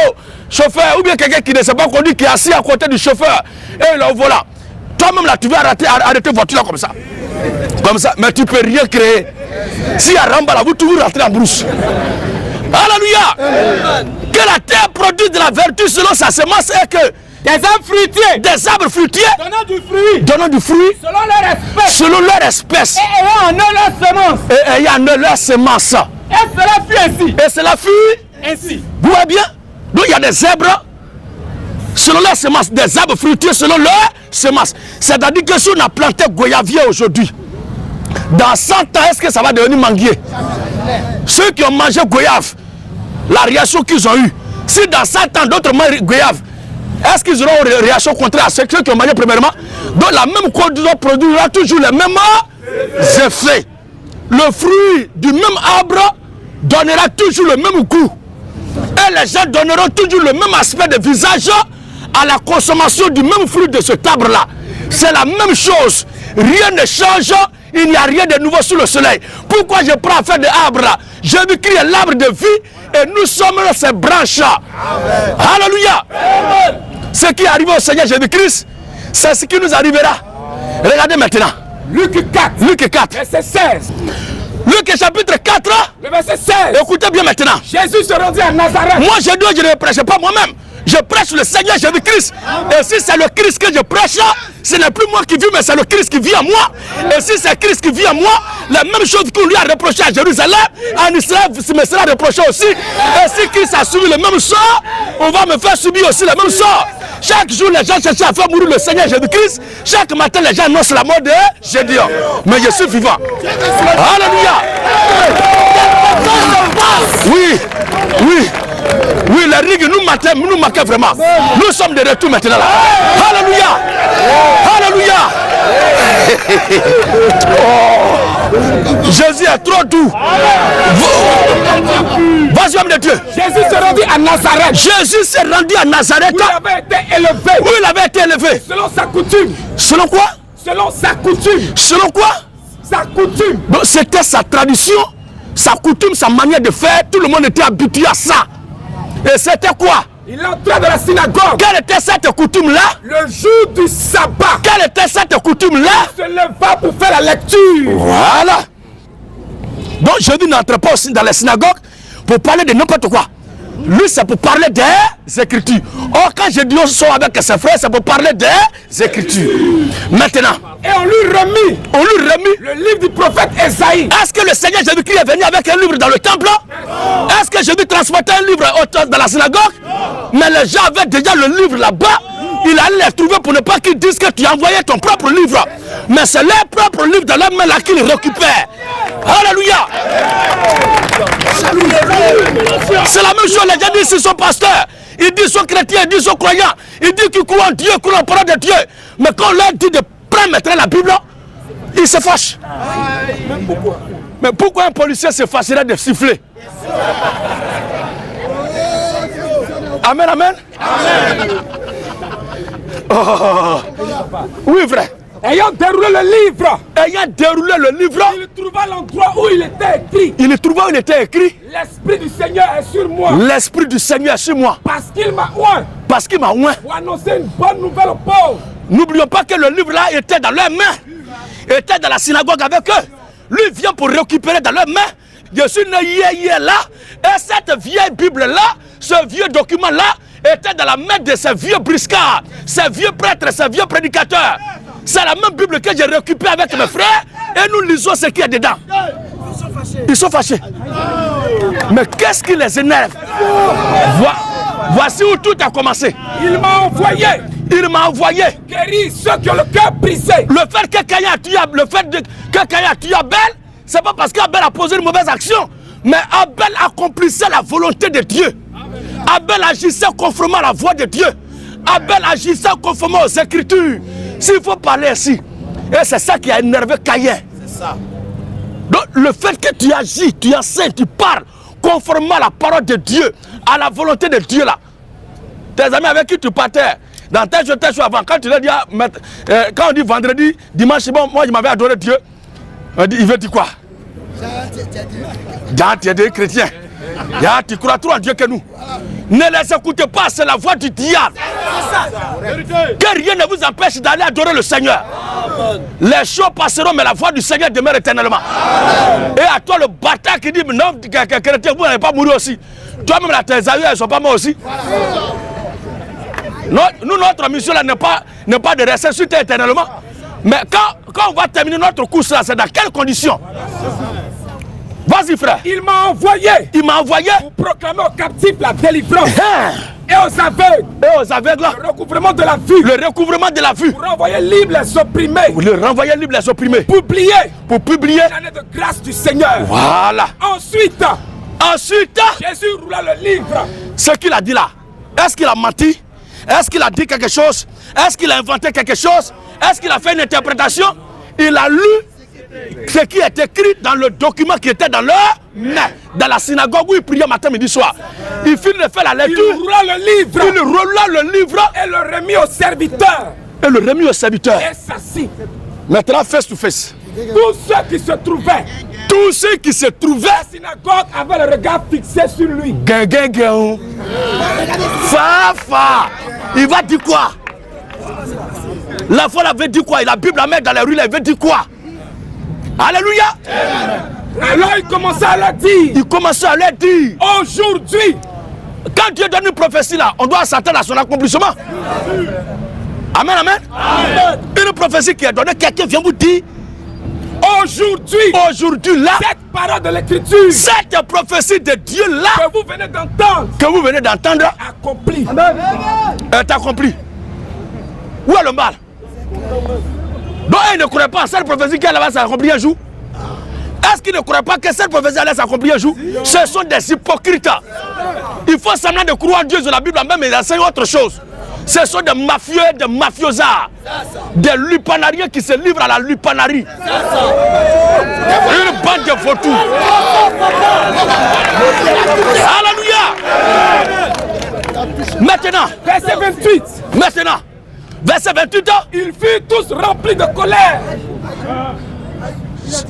chauffeur ou bien quelqu'un qui ne sait pas conduire, qui est assis à côté du chauffeur. Et là, voilà. Toi-même là, tu vas arrêter voiture là comme ça. Comme ça, mais tu peux rien créer. Si à Ramba là, vous toujours rentrez en brousse. Alléluia. Que la terre produise de la vertu selon sa semence et que des arbres fruitiers. Des arbres fruitiers. Donnant du fruit. Donnant du fruit. Selon leur espèce. Selon leur espèce. Et ayant en eux leur semence. Et ayant en eux leur semence. Et cela fut ainsi. Et cela fut ainsi. Vous voyez bien? Donc il y a des zèbres selon leur semence, des arbres fruitiers selon leur semence. C'est-à-dire que si on a planté goyavier aujourd'hui, dans 100 ans, est-ce que ça va devenir manguier? Ceux qui ont mangé goyave, la réaction qu'ils ont eue, si dans 100 ans d'autres mangent goyave, est-ce qu'ils auront une réaction contraire à ceux qui ont mangé premièrement? Donc la même condition produira toujours les mêmes effets. Le fruit du même arbre donnera toujours le même goût. Et les gens donneront toujours le même aspect de visage à la consommation du même fruit de cet arbre-là. C'est la même chose. Rien ne change. Il n'y a rien de nouveau sous le soleil. Pourquoi je prends affaire de arbre là? Jésus-Christ est l'arbre de vie et nous sommes ses branches. Alléluia. Ce qui est arrivé au Seigneur Jésus-Christ, c'est ce qui nous arrivera. Regardez maintenant. Luc 4. Luc 4. Verset 16. Luc chapitre 4. Le verset 16. Écoutez bien maintenant. Jésus se rendit à Nazareth. Moi je ne prêche pas moi-même. Je prêche le Seigneur Jésus-Christ. Et si c'est le Christ que je prêche, ce n'est plus moi qui vis, mais c'est le Christ qui vit en moi. Et si c'est Christ qui vit en moi, la même chose qu'on lui a reproché à Jérusalem, en Israël, me sera reproché aussi. Et si Christ a subi le même sort, on va me faire subir aussi le même sort. Chaque jour, les gens cherchent à faire mourir le Seigneur Jésus-Christ. Chaque matin, les gens annoncent la mort de Gédéon. Mais je suis vivant. Alléluia. Oui, oui. Oui, les rigues nous manquent vraiment. Nous sommes de retour maintenant là. Alléluia. Alléluia. Oh. Jésus est trop doux. Vas-y, homme de Dieu. Jésus s'est rendu à Nazareth. Jésus s'est rendu à Nazareth. Où il avait été élevé. Où il avait été élevé. Selon sa coutume. Selon quoi? Selon sa coutume. Selon quoi? Sa coutume. Donc c'était sa tradition, sa coutume, sa manière de faire. Tout le monde était habitué à ça. Et c'était quoi? Il entrait dans la synagogue. Quelle était cette coutume-là? Le jour du sabbat. Quelle était cette coutume-là? Il se leva pour faire la lecture. Voilà. Donc Jésus n'entre pas aussi dans les synagogues pour parler de n'importe quoi. Lui, c'est pour parler des Écritures. Or, quand Jésus sort avec ses frères, c'est pour parler des Écritures. Maintenant. Et on lui remit. Le livre du prophète Esaïe. Est-ce que le Seigneur Jésus-Christ est venu avec un livre dans le temple? Est-ce que Jésus transportait un livre dans la synagogue? Mais les gens avaient déjà le livre là-bas. Il allait les trouver pour ne pas qu'ils disent que tu as envoyé ton propre livre. Mais c'est leur propre livre dans la main là qu'ils récupèrent. Alléluia. C'est la même chose, les gens disent qu'ils sont pasteurs. Ils disent qu'ils sont chrétiens, ils disent qu'ils sont croyants. Ils disent qu'ils croient en Dieu, qu'ils croient en parole de Dieu. Mais quand on leur dit de prendre maintenant la Bible, ils se fâchent. Mais pourquoi un policier se fâcherait de siffler? Amen, amen. Amen. Oh. Oui, vrai. Ayant déroulé le livre. Il trouva l'endroit où il était écrit. L'Esprit du Seigneur est sur moi. L'Esprit du Seigneur est sur moi. Parce qu'il m'a oint. Pour annoncer une bonne nouvelle aux pauvres. N'oublions pas que le livre là était dans leurs mains. Était dans la synagogue avec eux. Lui vient pour récupérer dans leurs mains. Je suis né hier là. Et cette vieille Bible là, ce vieux document là, était dans la main de ces vieux briscards, ces vieux prêtres, ces vieux prédicateurs. C'est la même Bible que j'ai récupérée avec mes frères et nous lisons ce qu'il y a dedans. Ils sont fâchés. Mais qu'est-ce qui les énerve? Voici où tout a commencé. Il m'a envoyé guérir ceux qui ont le cœur brisé. Le fait que Caïn a tué Abel, c'est pas parce qu'Abel a posé une mauvaise action, mais Abel accomplissait la volonté de Dieu. Abel agissait conformément à la voix de Dieu. Abel agissait conformément aux Écritures. S'il faut parler ainsi, et c'est ça qui a énervé Caïn. C'est ça. Donc le fait que tu agis, tu enseignes, tu parles conformément à la parole de Dieu, à la volonté de Dieu là. Tes amis avec qui tu partais, dans tel jour avant, quand tu leur dis, quand on dit vendredi, dimanche, c'est bon, moi je m'avais adoré Dieu, il veut dire quoi? Tu es des chrétiens. Tu crois trop en Dieu que nous. Ne les écoutez pas, c'est la voix du diable. Que rien ne vous empêche d'aller adorer le Seigneur. Les choses passeront, mais la voix du Seigneur demeure éternellement. Et à toi, le bâtard qui dit non, chrétien, vous n'allez pas mourir aussi. Toi-même, tes aïeux, ils ne sont pas morts aussi. Nous, notre mission là n'est pas de rester sur terre éternellement. Mais quand on va terminer notre course là, c'est dans quelles conditions? Vas-y frère. Il m'a envoyé. Pour proclamer aux captifs la délivrance. Et aux aveugles. Le recouvrement de la vue. Pour renvoyer libre les opprimés. Pour publier l'année de grâce du Seigneur. Voilà. Ensuite, Jésus roula le livre. Ce qu'il a dit là, est-ce qu'il a menti? Est-ce qu'il a dit quelque chose? Est-ce qu'il a inventé quelque chose? Est-ce qu'il a fait une interprétation? Il a lu ce qui est écrit dans le document qui était dans leur main, dans la synagogue où il priait matin, midi, soir. Il finit de faire la lecture. Il roula le livre. Et le remit au serviteur. Et s'assit. Maintenant, face to face. Tous ceux qui se trouvaient. La synagogue avait le regard fixé sur lui. Fafa. Il va dire quoi? La foi avait dit quoi? La Bible la met dans les rues, elle veut dire quoi? Alléluia. Alors il commençait à leur dire. Aujourd'hui, quand Dieu donne une prophétie là, on doit s'attendre à son accomplissement. Amen. Une prophétie qui est donnée, quelqu'un vient vous dire. Aujourd'hui là, cette parole de l'écriture, cette prophétie de Dieu là, que vous venez d'entendre, accomplie. Est accomplie. Où est le mal? Donc il ne croit pas à cette prophétie qu'elle va s'accomplir un jour. Est-ce qu'il ne croit pas que cette prophétie allait s'accomplir un jour? Ce sont des hypocrites. Il faut semblant de croire en Dieu sur la Bible même, mais il enseigne autre chose. Ce sont des mafieux, des mafiosards, des lupanariens qui se livrent à la lupanarie. Une bande de vautours. Alléluia. Maintenant, verset 28. Verset 28. Ils furent tous remplis de colère.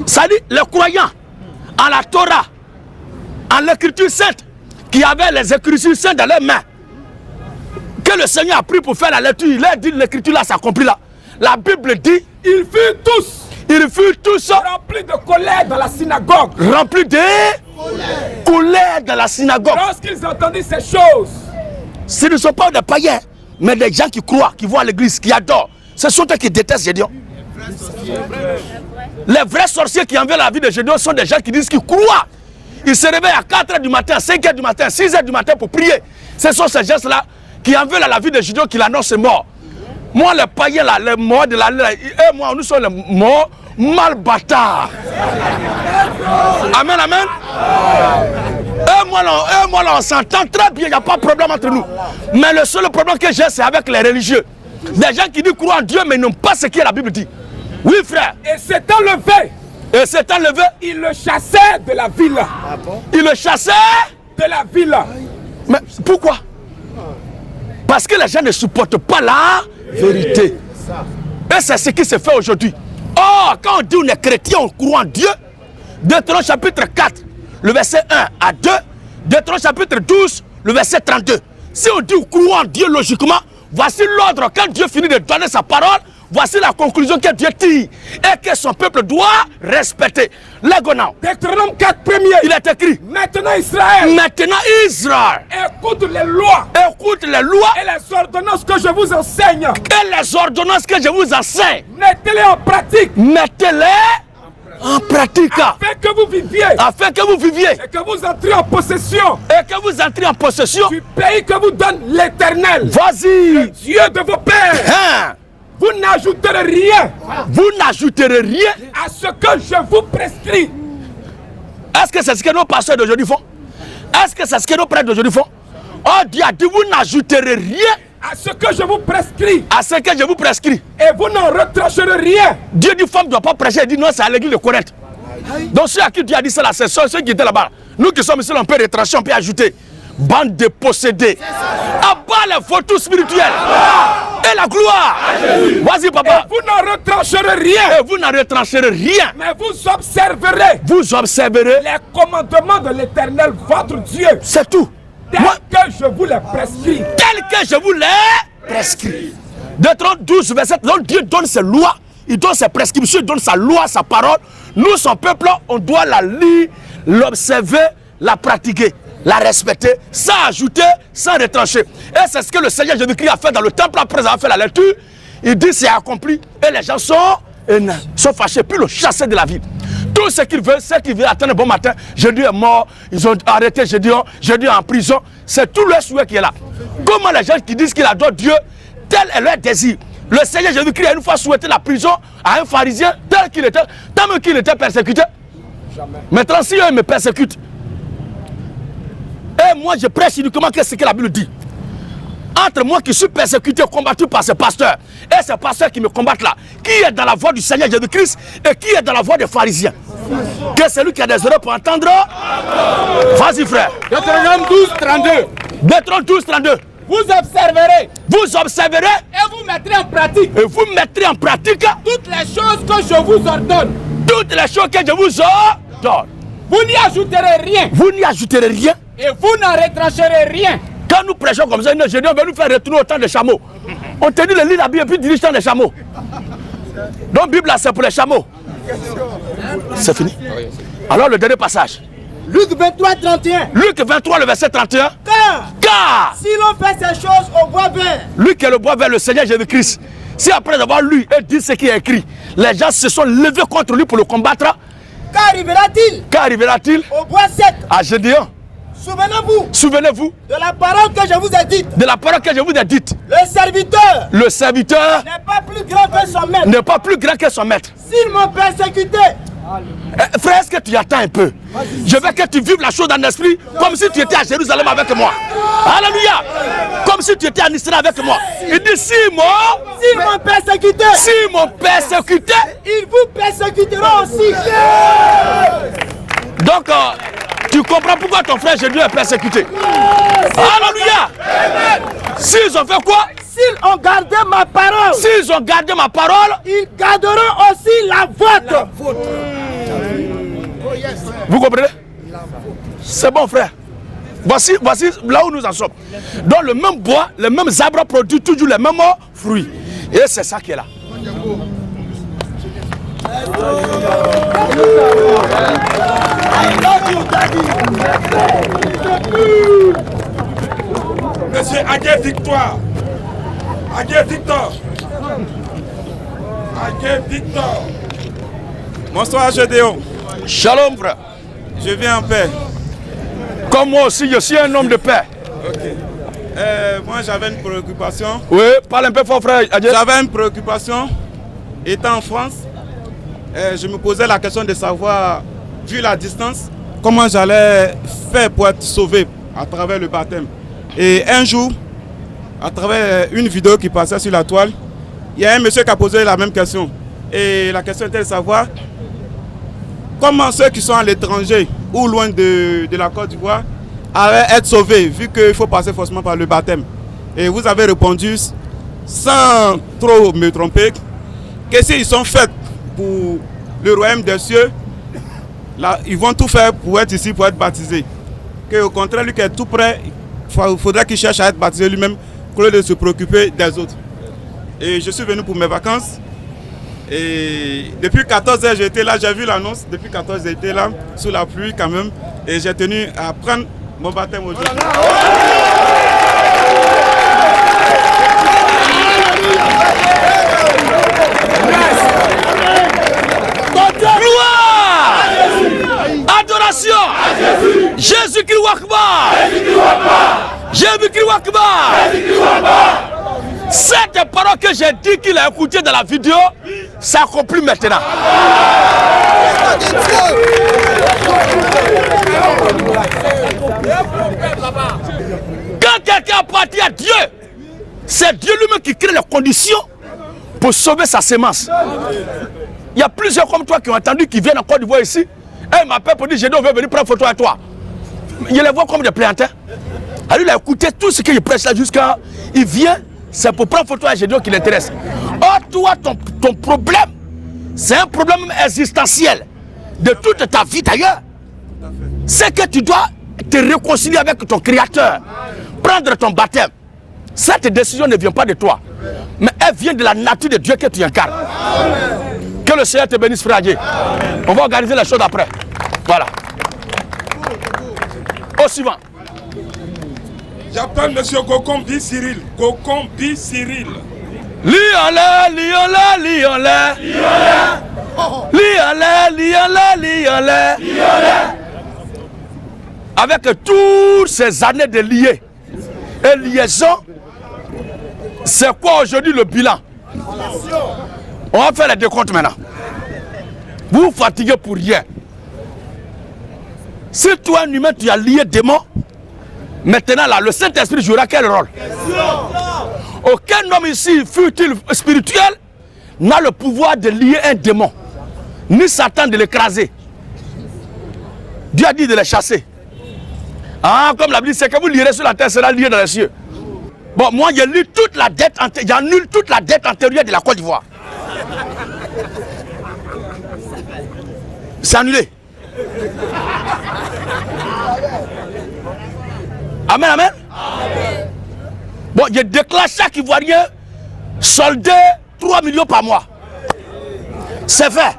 Ça dit, les croyants en la Torah, en l'écriture sainte, qui avaient les écritures saintes dans leurs mains, que le Seigneur a pris pour faire la lecture, il a dit l'écriture là s'accomplit là. La Bible dit, ils furent tous remplis de colère dans la synagogue. Remplis de colère dans la synagogue. Lorsqu'ils entendaient ces choses, ce ne sont pas des païens, mais des gens qui croient, qui vont à l'église, qui adorent. Ce sont eux qui détestent Gédéon. Les vrais sorciers qui envient la vie de Gédéon sont des gens qui disent qu'ils croient. Ils se réveillent à 4h du matin, 5h du matin, 6h du matin pour prier. Ce sont ces gens-là qui en veulent à la vie de Gédéon, qui l'annoncent mort. Moi, les païens, là, les morts de la loi, et moi, nous sommes les morts mal bâtards. Amen. Et moi, là, on s'entend très bien, il n'y a pas de problème entre nous. Mais le seul problème que j'ai, c'est avec les religieux. Des gens qui disent croire en Dieu, mais n'ont pas ce que la Bible dit. Oui, frère. Et s'étant levé, il le chassait de la ville. Il le chassait de la ville. Mais pourquoi? Parce que les gens ne supportent pas la vérité. Et c'est ce qui se fait aujourd'hui. Oh, quand on dit on est chrétien, on croit en Dieu. Deutéronome chapitre 4, le verset 1 à 2. Deutéronome chapitre 12, le verset 32. Si on dit on croit en Dieu logiquement, voici l'ordre. Quand Dieu finit de donner sa parole, voici la conclusion que Dieu tire et que son peuple doit respecter. Deutéronome 4 premier. Il est écrit. Maintenant Israël. Écoute les lois. Et les ordonnances que je vous enseigne. Mettez-les en pratique. En pratique. Afin que vous viviez. Et que vous entriez en possession. Du pays que vous donne l'Éternel. Vas-y. Le Dieu de vos pères. Vous n'ajouterez rien. À ce que je vous prescris. Est-ce que c'est ce que nos pasteurs d'aujourd'hui font? Est-ce que c'est ce que nos prêtres d'aujourd'hui font? Oh, Dieu a dit, vous n'ajouterez rien. À ce que je vous prescris. Et vous n'en retrancherez rien. Dieu dit, femme ne doit pas prêcher. Il dit, non, c'est à l'église de Corinthe. Donc ceux à qui Dieu a dit cela, c'est ceux qui étaient là-bas. Nous qui sommes ici, on peut retrancher, on peut ajouter. Bande de possédés. À Par les photos spirituelles. Et la gloire. Vas-y, papa. Et vous n'en retrancherez rien. Et vous n'en retrancherez rien. Mais vous observerez. Vous observerez les commandements de l'Éternel, votre Dieu. C'est tout. Tel que je vous les prescris. Tel que je vous les prescris. Deutéronome 12, verset. Donc Dieu donne ses lois. Il donne ses prescriptions. Il donne sa loi, sa parole. Nous, son peuple, on doit la lire, l'observer, la pratiquer, la respecter, sans ajouter, sans retrancher. Et c'est ce que le Seigneur Jésus-Christ a fait dans le temple après avoir fait la lecture. Il dit c'est accompli. Et les gens sont fâchés, puis le chasser de la ville. Tout ce qu'ils veulent, c'est qu'ils veulent attendre un bon matin. Jésus est mort, ils ont arrêté Jésus en prison. C'est tout leur souhait qui est là. Comment les gens qui disent qu'ils adorent Dieu, tel est leur désir. Le Seigneur Jésus-Christ a une fois souhaité la prison à un pharisien tel qu'il était, tant qu'il était persécuté. Jamais. Maintenant, si eux me persécutent, et moi je prêche uniquement qu'est-ce que la Bible dit. Entre moi qui suis persécuté, combattu par ces pasteurs, et ces pasteurs qui me combattent là, qui est dans la voie du Seigneur Jésus-Christ et qui est dans la voie des pharisiens. Que celui qui a des oreilles pour entendre, vas-y frère. Deutéronome 12, 32. Deutéronome 12, 32. Vous observerez. Vous observerez. Et vous mettrez en pratique. Et vous mettrez en pratique. Toutes les choses que je vous ordonne. Toutes les choses que je vous ordonne. Vous n'y ajouterez rien. Vous n'y ajouterez rien. Et vous n'en retrancherez rien. Quand nous prêchons comme ça, je dis on va nous faire retourner au temps des chameaux. On te dit de lire la Bible et puis dirige le temps des chameaux. Donc la Bible là c'est pour les chameaux. C'est fini. Alors le dernier passage. Luc 23, 31. Luc 23, le verset 31. Car si l'on fait ces choses au bois vert. Lui qui est le bois vert, le Seigneur Jésus-Christ. Si après avoir lu et dit ce qui est écrit, les gens se sont levés contre lui pour le combattre. Qu'arrivera-t-il? Qu'arrivera-t-il au bois sec? À Gédéon. Souvenez-vous. Souvenez-vous. De la parole que je vous ai dite. De la parole que je vous ai dite. Le serviteur. Le serviteur. N'est pas plus grand que son maître. N'est pas plus grand que son maître. S'ils m'ont persécuté. Frère, est-ce que tu attends un peu? Je veux que tu vives la chose dans l'esprit comme si tu étais à Jérusalem avec moi. Alléluia. Comme si tu étais en Israël avec moi. Il dit s'ils m'ont persécuté. S'ils m'ont persécuté. Ils vous persécuteront aussi. Donc, tu comprends pourquoi ton frère Jésus est persécuté. Alléluia. S'ils ont fait quoi? S'ils ont gardé ma parole. S'ils ont gardé ma parole. Ils garderont aussi la vôtre. Vous comprenez? C'est bon frère. Voici là où nous en sommes. Dans le même bois, les mêmes arbres produisent toujours les mêmes fruits. Et c'est ça qui est là. Monsieur Agué Victoire. Agué Victor. Agué Victor. Bonsoir Gédéon. Shalom frère. Je viens en paix. Comme moi aussi, je suis un homme de paix. Ok. Moi j'avais une préoccupation. Oui, parle un peu fort frère. J'avais une préoccupation. Étant en France, je me posais la question de savoir, vu la distance, comment j'allais faire pour être sauvé à travers le baptême. Et un jour, à travers une vidéo qui passait sur la toile, il y a un monsieur qui a posé la même question. Et la question était de savoir comment ceux qui sont à l'étranger ou loin de la Côte d'Ivoire allaient être sauvés, vu qu'il faut passer forcément par le baptême. Et vous avez répondu, sans trop me tromper, que s'ils sont faits pour le royaume des cieux, là, ils vont tout faire pour être ici, pour être baptisés. Que au contraire, lui qui est tout prêt, il faudrait qu'il cherche à être baptisé lui-même, au lieu de se préoccuper des autres. Et je suis venu pour mes vacances. Et depuis 14 heures, j'étais là, j'ai vu l'annonce. Depuis 14 heures, j'étais là, sous la pluie quand même. Et j'ai tenu à prendre mon baptême aujourd'hui. Gloire! Adoration! Jésus-Christ Wakbar! Jésus-Christ Wakbar! Cette parole que j'ai dit qu'il a écoutée dans la vidéo s'accomplit maintenant. Quand quelqu'un appartient à Dieu, c'est Dieu lui-même qui crée les conditions pour sauver sa sémence. Il y a plusieurs comme toi qui ont entendu qui viennent en Côte d'Ivoire ici. Et ils m'appellent pour dire, on veut venir prendre photo avec toi. Je les vois comme des plaignants. Alors il a écouté tout ce qu'il prêche là jusqu'à il vient, c'est pour prendre photo avec Gédéon qui l'intéresse. Or, toi, ton problème, c'est un problème existentiel de toute ta vie d'ailleurs. C'est que tu dois te réconcilier avec ton Créateur, prendre ton baptême. Cette décision ne vient pas de toi, mais elle vient de la nature de Dieu que tu incarnes. Que le Seigneur te bénisse, frère Dieu. On va organiser les choses après. Voilà. Au suivant. J'appelle M. Gokombi Cyril. Gokombi Cyril. Lion-le, lion-le, lion-le. Lion-le, lion-le, lion-le. Avec toutes ces années de liés et liaison, c'est quoi aujourd'hui le bilan? On va faire les décomptes maintenant. Vous vous fatiguez pour rien. Si toi, un humain, tu as lié démon, maintenant là, le Saint-Esprit jouera quel rôle? Aucun homme ici, fut-il spirituel, n'a le pouvoir de lier un démon, ni Satan de l'écraser. Dieu a dit de les chasser. Ah, comme la Bible dit, c'est que vous lirez sur la terre, sera lié dans les cieux. Bon, moi, j'ai lu toute la dette antérieure, j'annule toute la dette antérieure de la Côte d'Ivoire. C'est annulé. Amen, amen. Bon, je déclare chaque Ivoirien soldé 3 millions par mois. C'est fait.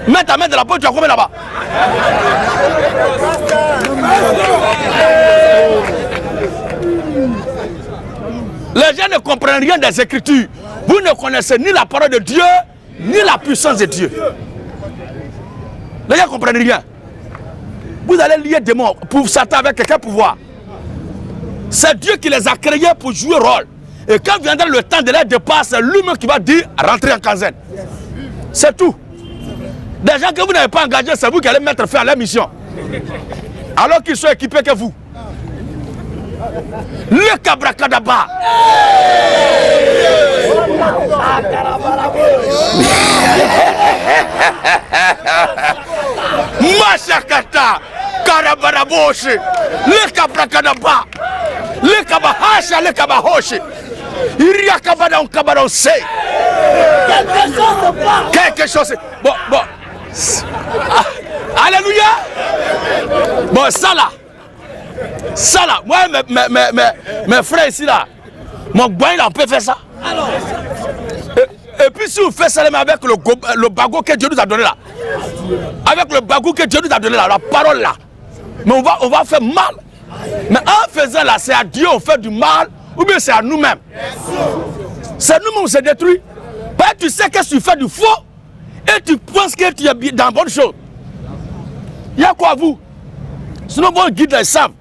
Mets ta main de la poche, tu as combien là-bas? Les gens ne comprennent rien des Écritures. Vous ne connaissez ni la parole de Dieu, ni la puissance de Dieu. Les gens ne comprennent rien. Vous allez lier des démons pour Satan avec quel pouvoir? C'est Dieu qui les a créés pour jouer rôle. Et quand viendra le temps de leur départ, c'est lui-même qui va dire rentrer en quinzaine. C'est tout. Des gens que vous n'avez pas engagés, c'est vous qui allez mettre fin à leur mission. Alors qu'ils sont équipés que vous. Le Kabrakadaba. Mashakata Karabaraboshe. Le Kabrakadaba. Le Kabahasha, le Kabahoshi. Iria Kabadon Kabadon se. Quelque chose. Bon. Alléluia. Bon, ça là, moi, mes frères ici là, mon boy là, on peut faire ça. Et puis si vous faites ça avec le bagot que Dieu nous a donné là, avec le bagot que Dieu nous a donné là, la parole là, mais on va faire mal. Mais en faisant là, c'est à Dieu on fait du mal, ou bien c'est à nous-mêmes. C'est nous-mêmes on se détruit. Parce que tu sais que tu fais du faux, et tu penses que tu es dans la bonne chose. Il y a quoi à vous? Sinon vos guides les savent.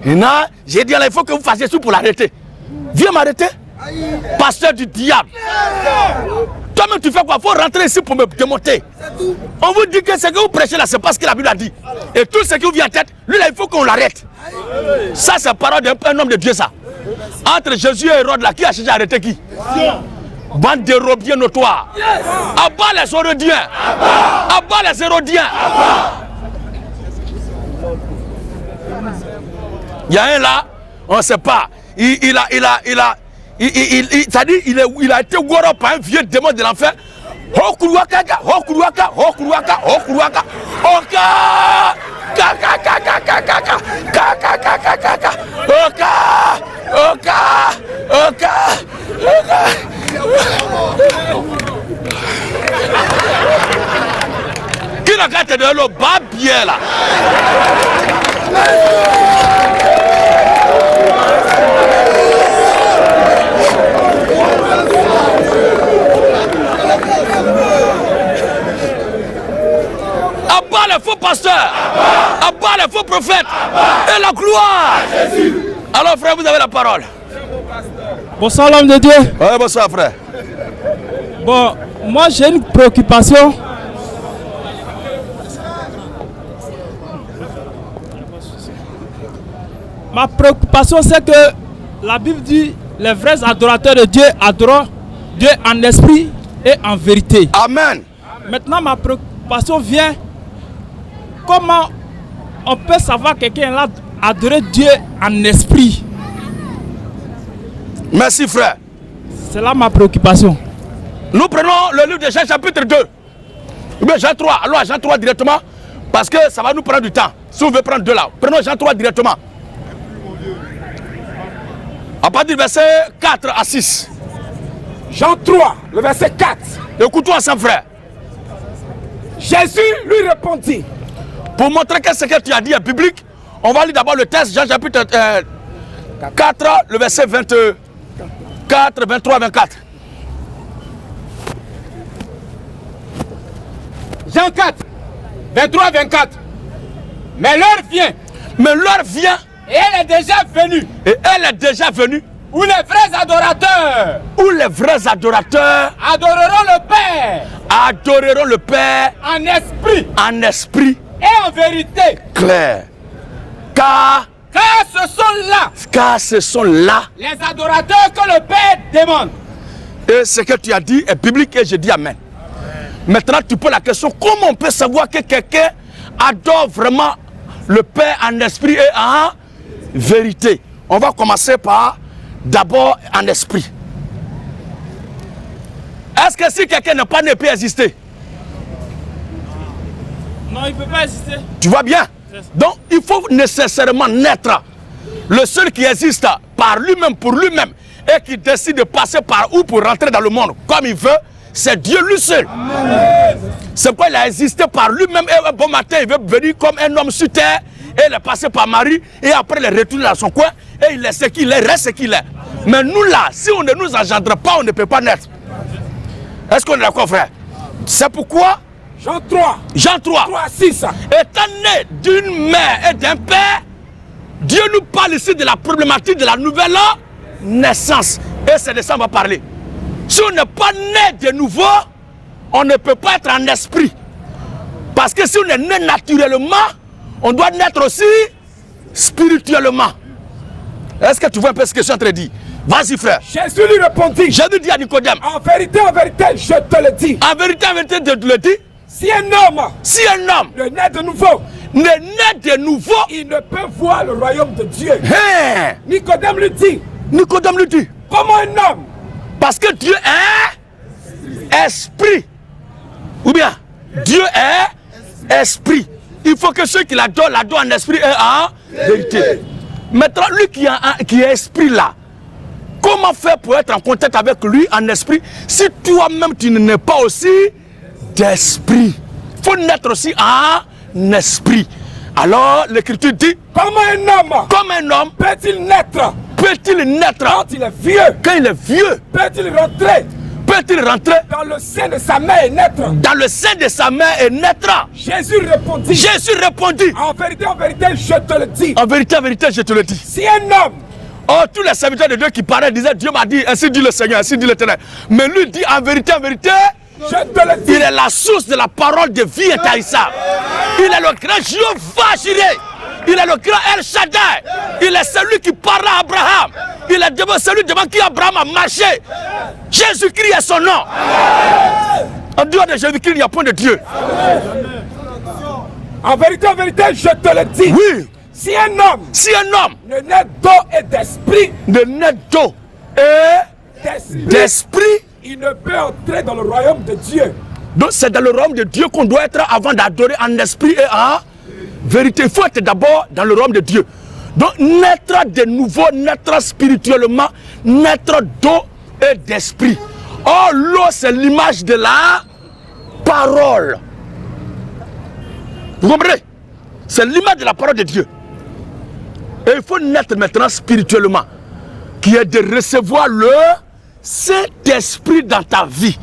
Et là, j'ai dit, il faut que vous fassiez tout pour l'arrêter. Viens m'arrêter. Pasteur du diable. Toi-même, tu fais quoi? Il faut rentrer ici pour me démonter. On vous dit que ce que vous prêchez là, c'est pas ce que la Bible a dit. Et tout ce qui vous vient en tête, lui là, il faut qu'on l'arrête. Ça, c'est la parole d'un homme de Dieu, ça. Entre Jésus et Hérode, là, qui a cherché à arrêter qui? Bande de robiens notoires. Abat les Hérodiens. Abat les Hérodiens. Il y a un là, on ne sait pas. Il a été gouré par un vieux démon de l'enfer. Hokuruaka, Hokuruaka, Hokuruaka, Hokuruaka, Oka, Kaka, Kaka, Kaka, Kaka, Kaka, Kaka, Oka, Oka, Oka, Oka. Qui n'a qu'à te donner le bas bien là? Abat les faux pasteurs, abat les faux prophètes, et la gloire. Alors frère, vous avez la parole. Bonsoir l'homme de Dieu. Oui, bonsoir frère. Bon, moi j'ai une préoccupation. Ma préoccupation c'est que la Bible dit les vrais adorateurs de Dieu adorent Dieu en esprit et en vérité. Amen. Maintenant ma préoccupation vient, comment on peut savoir quelqu'un là adorer Dieu en esprit? Merci frère. C'est là ma préoccupation. Nous prenons le livre de Jean chapitre 2. Ou bien Jean 3. Allons à Jean 3 directement. Parce que ça va nous prendre du temps. Si on veut prendre 2 là. Prenons Jean 3 directement. À partir du verset 4 à 6. Jean 3, le verset 4. Écoute-toi ensemble frère. Jésus lui répondit. Pour montrer que ce que tu as dit est biblique, on va lire d'abord le texte, Jean chapitre 4, le verset 24, 23, 24. Jean 4, 23, 24. Mais l'heure vient. Mais l'heure vient. Et elle est déjà venue. Et elle est déjà venue. Où les vrais adorateurs. Où les vrais adorateurs. Adoreront le Père. Adoreront le Père. En esprit. En esprit. Et en vérité. Clair. Car ce sont là. Car ce sont là. Les adorateurs que le Père demande. Et ce que tu as dit est biblique et je dis amen. Maintenant tu poses la question, comment on peut savoir que quelqu'un adore vraiment le Père en esprit et en vérité? On va commencer par d'abord en esprit. Est-ce que si quelqu'un n'est pas né, peut exister? Non, il ne peut pas exister. Tu vois bien? Donc il faut nécessairement naître. Le seul qui existe par lui-même, pour lui-même, et qui décide de passer par où pour rentrer dans le monde comme il veut, c'est Dieu lui seul. C'est pourquoi il a existé par lui-même et un bon matin il veut venir comme un homme sur terre et il est passé par Marie et après il est retourné dans son coin et il est ce qu'il est, reste ce qu'il est. Mais nous là, si on ne nous engendre pas, on ne peut pas naître. Est-ce qu'on est d'accord frère? C'est pourquoi Jean 3. Jean 3. 3 6. Étant né d'une mère et d'un père, Dieu nous parle ici de la problématique de la nouvelle naissance. Et c'est de ça qu'on va parler. Si on n'est pas né de nouveau, on ne peut pas être en esprit. Parce que si on est né naturellement, on doit naître aussi spirituellement. Est-ce que tu vois un peu ce que je suis en train de dire? Vas-y frère. Jésus lui répondit. Jésus dit à Nicodème. En vérité, je te le dis. En vérité, je te le dis. Si un homme ne naît de nouveau, il ne peut voir le royaume de Dieu. Hey. Nicodème lui dit. Comment un homme? Parce que Dieu est esprit. Ou bien, Dieu est esprit. Il faut que ceux qui l'adorent en esprit et en vérité. Maintenant, lui qui est esprit là, comment faire pour être en contact avec lui en esprit si toi-même tu n'es pas aussi d'esprit? Il faut naître aussi en esprit. Alors, l'Écriture dit, comme un homme peut-il naître quand il est vieux? Peut-il rentrer dans le sein de sa mère et naître? Dans le sein de sa mère et naître. Jésus répondit. En vérité, je te le dis. En vérité, je te le dis. Si un homme. Oh, tous les serviteurs de Dieu qui parlaient disaient, Dieu m'a dit, ainsi dit le Seigneur, ainsi dit l'Éternel. Mais lui dit, en vérité, je te le dis. Il est la source de la parole de vie intarissable. Il est le grand Jéhovah Jireh. Il est le grand El Shaddai. Il est celui qui parle à Abraham. Il est celui devant qui Abraham a marché. Jésus-Christ est son nom. En dehors de Jésus-Christ, il n'y a point de Dieu. En vérité, je te le dis. Oui. Si un homme ne naît d'eau et d'esprit, il ne peut entrer dans le royaume de Dieu. Donc c'est dans le royaume de Dieu qu'on doit être avant d'adorer en esprit et en vérité. Il faut être d'abord dans le royaume de Dieu. Donc naître de nouveau, naître spirituellement, naître d'eau et d'esprit. Or l'eau c'est l'image de la parole. Vous comprenez? C'est l'image de la parole de Dieu. Et il faut naître maintenant spirituellement, qui est de recevoir le Saint-Esprit dans ta vie.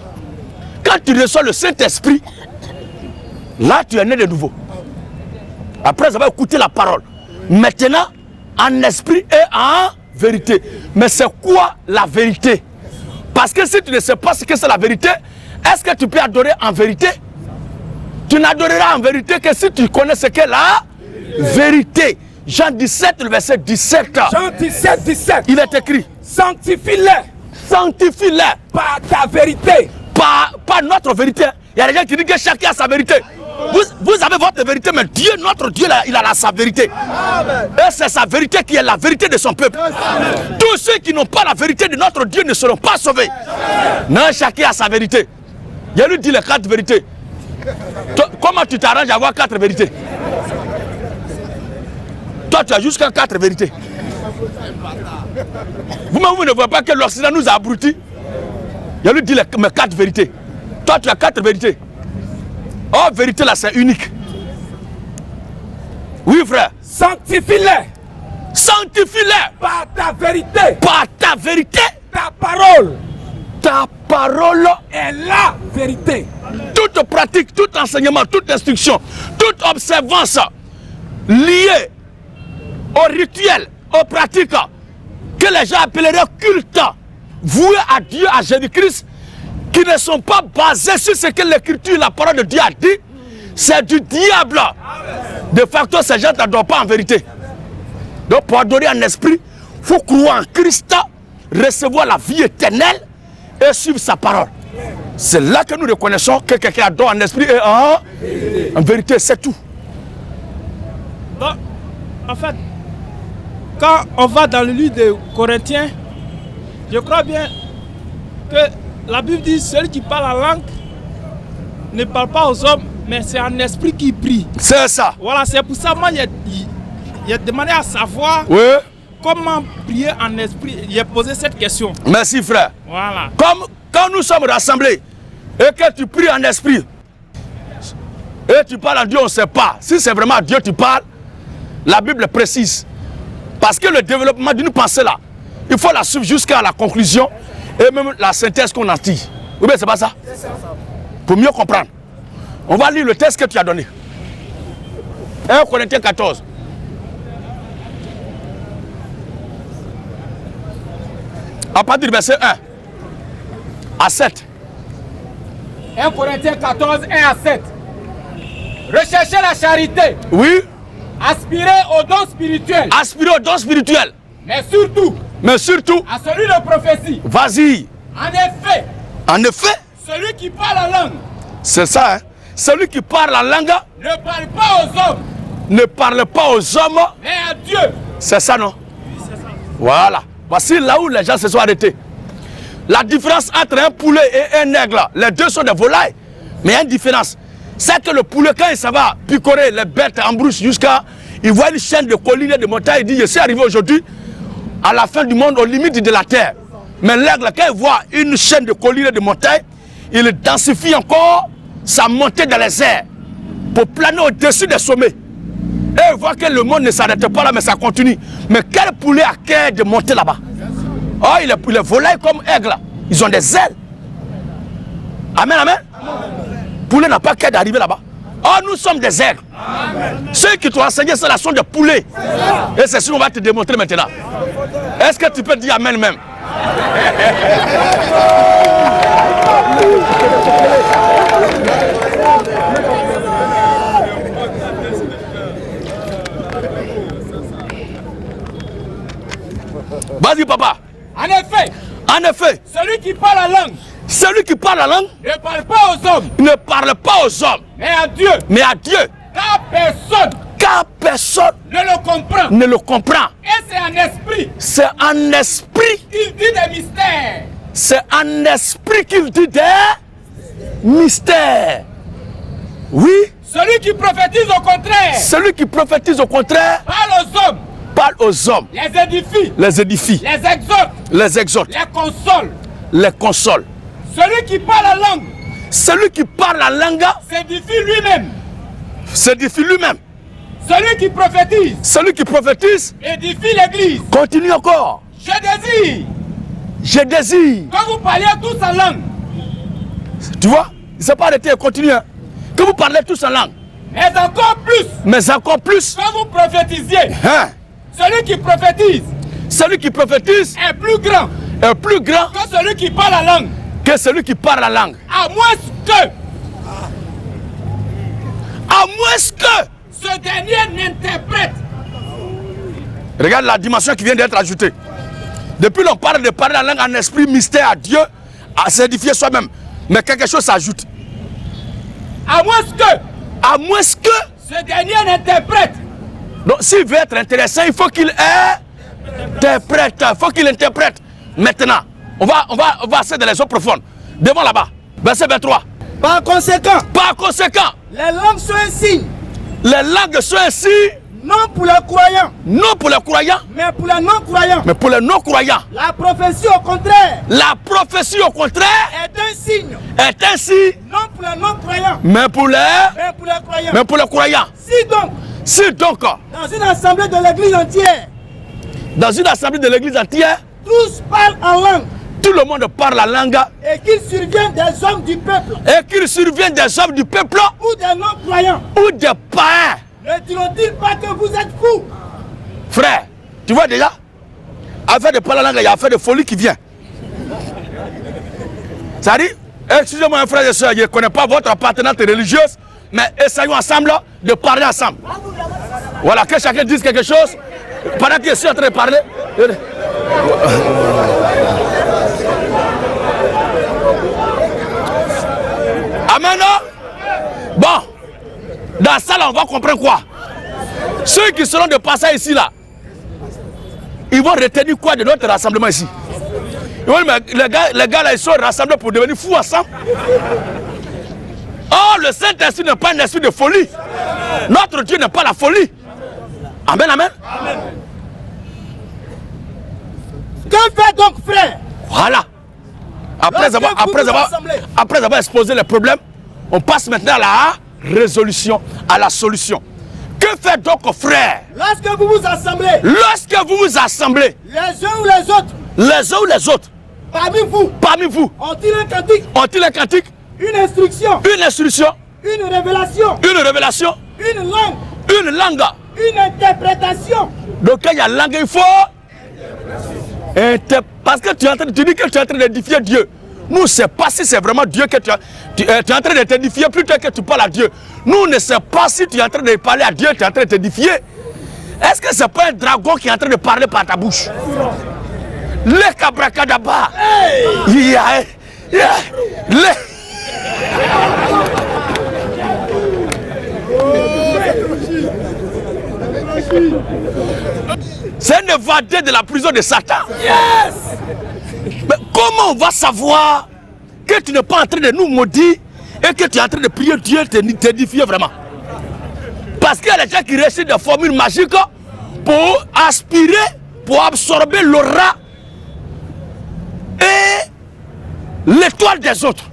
Quand tu reçois le Saint-Esprit, là tu es né de nouveau. Après avoir écouté la parole. Maintenant, en esprit et en vérité. Mais c'est quoi la vérité? Parce que si tu ne sais pas ce que c'est la vérité, est-ce que tu peux adorer en vérité? Tu n'adoreras en vérité que si tu connais ce qu'est la vérité. Jean 17, le verset 17. Jean 17, 17. Il est écrit. Sanctifie-les par ta vérité. Par notre vérité. Il y a des gens qui disent que chacun a sa vérité. Vous avez votre vérité, mais Dieu, notre Dieu, il a sa vérité. Et c'est sa vérité qui est la vérité de son peuple. Tous ceux qui n'ont pas la vérité de notre Dieu ne seront pas sauvés. Non, chacun a sa vérité. Il lui dit les 4 vérités. Comment tu t'arranges à avoir 4 vérités? Toi, tu as jusqu'à 4 vérités. Vous-même, vous ne voyez pas que l'Occident nous a abrutis. Il lui dit mes 4 vérités. Toi, tu as 4 vérités. Oh, vérité là, c'est unique. Oui, frère. Sanctifie-les. Sanctifie-les. Par ta vérité. Par ta vérité. Ta parole. Ta parole est la vérité. Toute pratique, tout enseignement, toute instruction, toute observance liée au rituel, aux pratiques que les gens appelleraient culte, voués à Dieu, à Jésus-Christ, qui ne sont pas basés sur ce que l'Écriture, la parole de Dieu a dit, c'est du diable. De facto, ces gens n'adorent pas en vérité. Donc pour adorer en esprit, il faut croire en Christ, recevoir la vie éternelle et suivre sa parole. C'est là que nous reconnaissons que quelqu'un adore en esprit et en vérité, c'est tout. Donc, en fait, quand on va dans le livre de Corinthiens, je crois bien que la Bible dit celui qui parle la langue ne parle pas aux hommes, mais c'est en esprit qui prie. C'est ça. Voilà, c'est pour ça moi j'ai demandé à savoir comment prier en esprit. J'ai posé cette question. Merci frère. Voilà. Comme quand nous sommes rassemblés et que tu pries en esprit et tu parles en Dieu, on ne sait pas. Si c'est vraiment à Dieu tu parles, la Bible précise. Parce que le développement d'une pensée là, il faut la suivre jusqu'à la conclusion et même la synthèse qu'on en tire. Oui, mais c'est pas ça. Pour mieux comprendre. On va lire le texte que tu as donné. 1 Corinthiens 14. À partir du verset 1 à 7. 1 Corinthiens 14, 1 à 7. Recherchez la charité. Oui. Aspirez aux dons spirituels. Aspirez aux dons spirituels. Mais surtout. À celui de prophétie. Vas-y. En effet. Celui qui parle la langue. C'est ça, hein. Celui qui parle la langue. Ne parle pas aux hommes. Ne parle pas aux hommes. Mais à Dieu. C'est ça, non? Oui, c'est ça. Voilà. Voici là où les gens se sont arrêtés. La différence entre un poulet et un aigle, les deux sont des volailles. Mais il y a une différence. C'est que le poulet, quand il s'en va picorer les bêtes en brousse jusqu'à... Il voit une chaîne de collines et de montagnes. Il dit, je suis arrivé aujourd'hui à la fin du monde, aux limites de la terre. Mais l'aigle, quand il voit une chaîne de collines et de montagnes, il densifie encore sa montée dans les airs pour planer au-dessus des sommets. Et il voit que le monde ne s'arrête pas là, mais ça continue. Mais quel poulet a cœur de monter là-bas? Oh, il est volaille comme aigle. Ils ont des ailes. Amen, amen. Poulet n'a pas cœur d'arriver là-bas. Oh, nous sommes des aigles. Ceux qui t'ont enseigné cela sont des poulets. Et c'est ce qu'on va te démontrer maintenant. Est-ce que tu peux dire amen même? Vas-y papa. En effet, celui qui parle la langue. Celui qui parle la langue ne parle pas aux hommes. Ne parle pas aux hommes. Mais à Dieu. Mais à Dieu. Car personne ne le comprend. Et c'est en esprit. C'est en esprit qu'il dit des mystères. C'est en esprit qu'il dit des mystères. Oui. Celui qui prophétise au contraire. Celui qui prophétise au contraire. Parle aux hommes. Parle aux hommes. Les édifie. Les édifie. Les exhorte. Les exhorte. Les console. Les console. Celui qui parle la langue. Celui qui parle la langue. S'édifie lui-même. S'édifie lui-même. Celui qui prophétise. Celui qui prophétise. Édifie l'église. Continue encore. Je désire. Quand vous parlez tous en langue. Tu vois, il ne s'est pas arrêté, continue. Hein. Que vous parlez tous en langue. Mais encore plus. Mais encore plus. Quand vous prophétisiez. Hein? Celui qui prophétise. Celui qui prophétise. Est plus grand. Est plus grand. Que celui qui parle la langue. Que celui qui parle la langue. À moins que ce dernier n'interprète. Regarde la dimension qui vient d'être ajoutée. Depuis l'on parle de parler la langue en esprit, mystère à Dieu, à s'édifier soi-même. Mais quelque chose s'ajoute. À moins que À moins que ce dernier n'interprète. Donc s'il veut être intéressant, il faut qu'il interprète. Il faut qu'il interprète. Maintenant, on va passer dans les eaux profondes. Devant là-bas. Verset 23. Par conséquent, les langues sont un signe. Les langues sont un signe. Non pour les croyants. Non pour les croyants. Mais pour les non-croyants. Mais pour les non-croyants. La prophétie au contraire. La prophétie au contraire est un signe. Est un signe. Non pour les non-croyants. Mais pour les croyants. Mais pour les croyants. Si donc dans une assemblée de l'église entière. Dans une assemblée de l'église entière. Tous parlent en langue. Tout le monde parle la langue. Et qu'il survienne des hommes du peuple. Et qu'il survienne des hommes du peuple. Ou des non-croyants. Ou des païens. Ne diront-ils pas que vous êtes fous? Frère, tu vois déjà, affaire de parler la langue, il y a affaire de folie qui vient. Ça dit, excusez-moi frère et soeur, je ne connais pas votre appartenance religieuse, mais essayons ensemble de parler ensemble. Voilà, que chacun dise quelque chose. Pendant que je suis en train de parler. Amen. Bon. Dans ça, là, on va comprendre quoi? Ceux qui seront de passage ici, là, ils vont retenir quoi de notre rassemblement ici? Les gars, là, ils sont rassemblés pour devenir fous ensemble. Oh, le Saint-Esprit n'est pas un esprit de folie. Notre Dieu n'est pas la folie. Amen, amen. Que fait donc, frère? Voilà. Après avoir exposé les problèmes, on passe maintenant à la résolution, à la solution. Que fait donc, frère? Lorsque vous vous assemblez. Lorsque vous vous assemblez. Les uns ou les autres. Les uns ou les autres. Parmi vous. Ont-ils un cantique? Ont-ils un cantique? Une instruction. Une instruction. Une révélation. Une révélation. Une langue. Une langue. Une interprétation. Donc quand il y a langue, il faut parce que tu dis que tu es en train d'édifier Dieu. Nous ne savons pas si c'est vraiment Dieu que tu es en train de t'édifier plutôt que tu parles à Dieu. Nous ne savons pas si tu es en train de parler à Dieu, tu es en train de t'édifier. Est-ce que ce n'est pas un dragon qui est en train de parler par ta bouche? Le cabracadaba. C'est un évadé de la prison de Satan. Yes! Mais comment on va savoir que tu n'es pas en train de nous maudire et que tu es en train de prier Dieu, t'édifier vraiment? Parce qu'il y a des gens qui réussissent des formules magiques pour aspirer, pour absorber l'aura et l'étoile des autres.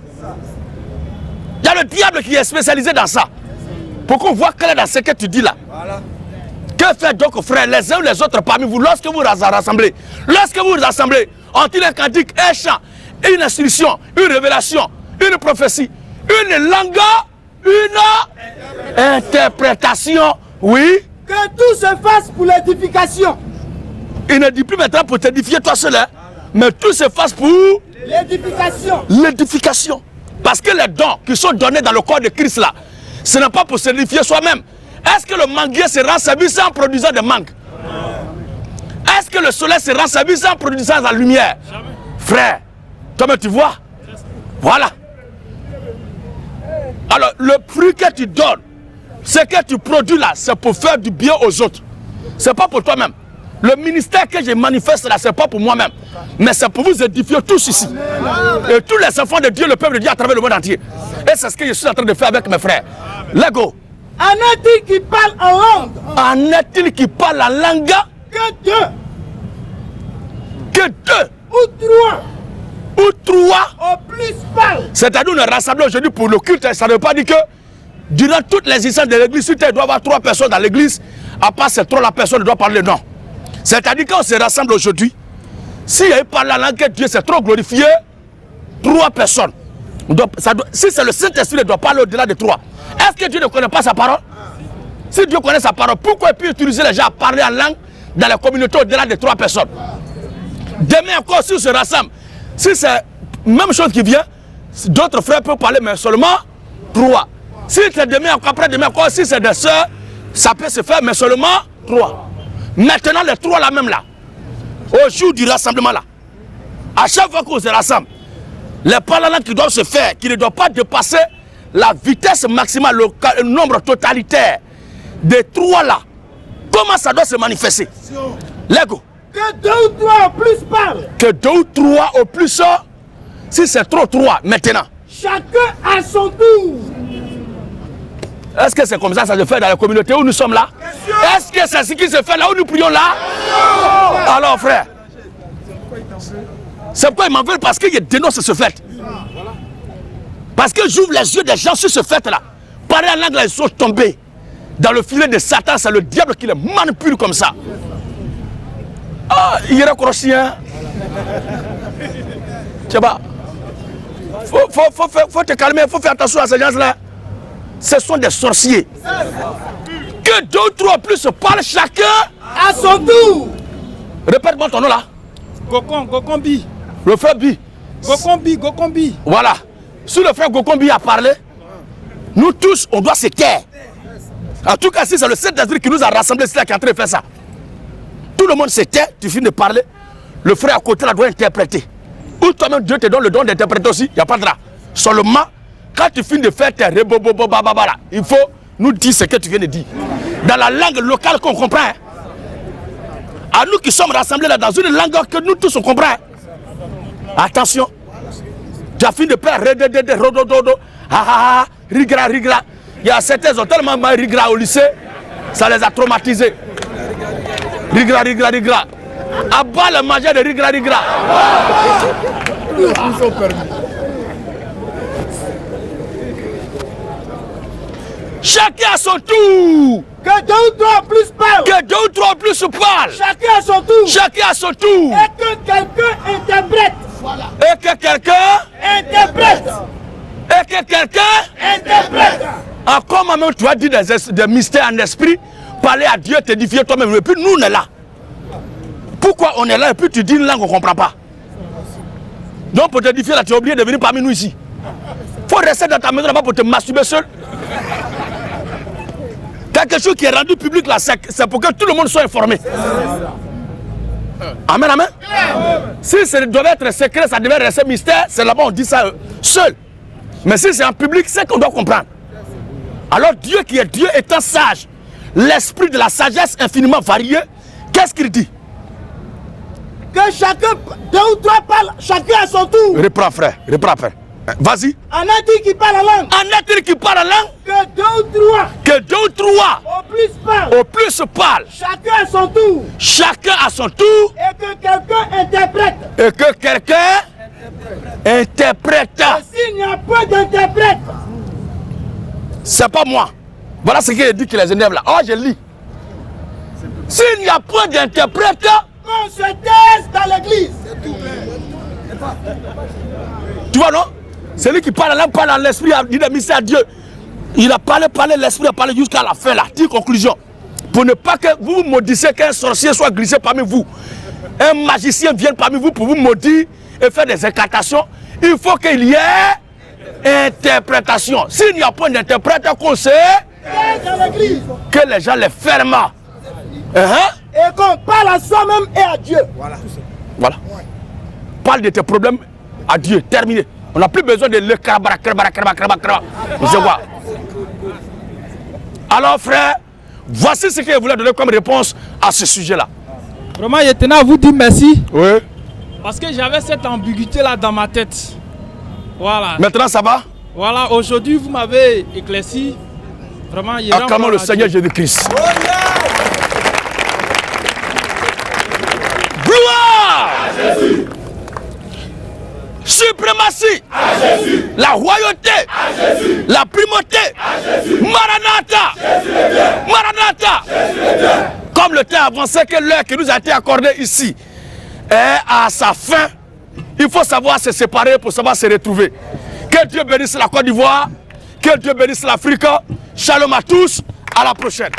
Il y a le diable qui est spécialisé dans ça. Pour qu'on voit clair dans ce que tu dis là. Voilà. Que fait donc, frère, les uns ou les autres parmi vous, lorsque vous vous rassemblez? Lorsque vous vous rassemblez, ont-ils un cantique, un chant, une instruction, une révélation, une prophétie, une langue, une interprétation? Oui. Que tout se fasse pour l'édification. Il ne dit plus maintenant pour t'édifier toi seul, hein, mais tout se fasse pour l'édification. L'édification. Parce que les dons qui sont donnés dans le corps de Christ là, ce n'est pas pour s'édifier soi-même. Est-ce que le manguier se rend service en produisant des mangues? Est-ce que le soleil se rend service en produisant la lumière? Jamais. Frère, toi-même tu vois? Voilà. Alors, le fruit que tu donnes, ce que tu produis là, c'est pour faire du bien aux autres. Ce n'est pas pour toi-même. Le ministère que je manifeste là, ce n'est pas pour moi-même. Mais c'est pour vous édifier tous ici. Et tous les enfants de Dieu, le peuple de Dieu à travers le monde entier. Et c'est ce que je suis en train de faire avec mes frères. Lego. En est-il qui parle en langue? En est-il qui parle en langue? Que deux. Que deux. Ou trois. Ou trois. Au plus parle. C'est-à-dire nous nous rassemblons aujourd'hui pour le culte. Ça ne veut pas dire que durant toutes les instances de l'église, si il doit y avoir 3 personnes dans l'église, à part ces 3, la personne doit parler non. C'est-à-dire qu'on se rassemble aujourd'hui, s'il y a parlé la langue que Dieu s'est trop glorifié, 3 personnes. Si c'est le Saint-Esprit, il ne doit pas aller au-delà de 3. Est-ce que Dieu ne connaît pas sa parole? Si Dieu connaît sa parole, pourquoi il peut utiliser les gens à parler en langue dans la communauté au-delà de 3 personnes? Demain encore, si on se rassemble, si c'est la même chose qui vient, d'autres frères peuvent parler, mais seulement 3. Si c'est demain encore, après demain encore, si c'est des sœurs, ça peut se faire, mais seulement 3. Maintenant, les 3 là même là, au jour du rassemblement là, à chaque fois qu'on se rassemble, les parlements qui doivent se faire, qui ne doivent pas dépasser la vitesse maximale, le nombre totalitaire des 3 là, comment ça doit se manifester? Lego. Que 2 ou 3 au plus parlent. Que 2 ou 3 au plus, si c'est trop 3 maintenant. Chacun à son tour. Est-ce que c'est comme ça se fait dans la communauté où nous sommes là? Est-ce que c'est ce qui se fait là où nous prions là? Alors frère, c'est pourquoi ils m'en veulent, parce qu'ils dénoncent ce fait. Parce que j'ouvre les yeux des gens sur ce fait là. Parler en langue, ils sont tombés dans le filet de Satan. C'est le diable qui les manipule comme ça. Ah, il est accroché, hein? Tu sais pas, faut te calmer, faut faire attention à ces gens-là. Ce sont des sorciers. Que 2 ou 3 plus se parlent, chacun à son tour. Répète-moi ton nom là. Gokombi. Le frère Bi. Gokombi. Voilà. Si le frère Gokombi a parlé, nous tous, on doit se taire. En tout cas, si c'est le Saint-Esprit qui nous a rassemblés, c'est là qui est en train de faire ça. Tout le monde se tait, tu finis de parler. Le frère à côté là doit interpréter. Ou toi-même, Dieu te donne le don d'interpréter aussi. Il n'y a pas de là. Seulement, quand tu finis de faire tes rebobobobababala, il faut nous dire ce que tu viens de dire. Dans la langue locale qu'on comprend. Hein. À nous qui sommes rassemblés là dans une langue que nous tous on comprend. Hein. Attention. Tu as fini de faire rodododo, rigra. Il y a certains ont tellement mal rigra au lycée, ça les a traumatisés. Rigra. Abat le manger de rigra. Chacun à son tour. Que 2 ou 3 plus parlent. Que 2 ou 3 plus parlent. Chacun à son tour. Chacun à son tour. Et que quelqu'un interprète. Voilà. Et que quelqu'un interprète. Et que quelqu'un interprète. Encore même tu as dit des mystères en esprit, parler à Dieu, t'édifier toi-même. Et puis nous on est là. Pourquoi on est là et puis tu dis une langue qu'on ne comprend pas? Donc pour t'édifier là, tu as oublié de venir parmi nous ici. Il faut rester dans ta maison là-bas pour te masturber seul. Quelque chose qui est rendu public là, c'est pour que tout le monde soit informé. Amen. Si ça devait être secret, ça devait rester mystère, c'est là-bas on dit ça seul. Mais si c'est en public, c'est qu'on doit comprendre. Alors Dieu qui est Dieu étant sage, l'esprit de la sagesse infiniment varié, qu'est-ce qu'il dit? Que chacun, 2 ou 3 parlent, chacun à son tour. Reprends frère. Vas-y. En a-t-il qui parle la langue? Que 2 ou 3. Au plus parle. Chacun à son tour. Et que quelqu'un interprète. Et s'il n'y a pas d'interprète, c'est pas moi. Voilà ce qu'il a dit qui les énerve là. Oh, je lis. S'il n'y a pas d'interprète, qu'on se taise dans l'église. Tu vois non? Celui qui parle là, parle en l'esprit, a dit des mystères à Dieu. Il a parlé, l'esprit a parlé jusqu'à la fin là. Dit conclusion. Pour ne pas que vous maudissez qu'un sorcier soit glissé parmi vous. Un magicien vienne parmi vous pour vous maudire et faire des incantations. Il faut qu'il y ait interprétation. S'il n'y a pas d'interprète, qu'on sait que les gens les ferment. Et qu'on parle à soi-même et à Dieu. Voilà. Parle de tes problèmes à Dieu. Terminé. On n'a plus besoin de le krabara. Vous savez quoi? Alors frère, voici ce que je voulais donner comme réponse à ce sujet-là. Vraiment, je tenais à vous dire merci. Oui. Parce que j'avais cette ambiguïté-là dans ma tête. Voilà. Maintenant, ça va? Voilà, aujourd'hui, vous m'avez éclairci. Vraiment, il y a acclamons le Seigneur Jésus-Christ. Gloire à Jésus. Suprématie à Jésus. La royauté à Jésus. La primauté à Jésus. Maranatha. Maranatha. Comme le temps avançait, que l'heure qui nous a été accordée ici est à sa fin, il faut savoir se séparer pour savoir se retrouver. Que Dieu bénisse la Côte d'Ivoire, que Dieu bénisse l'Afrique. Shalom à tous, à la prochaine.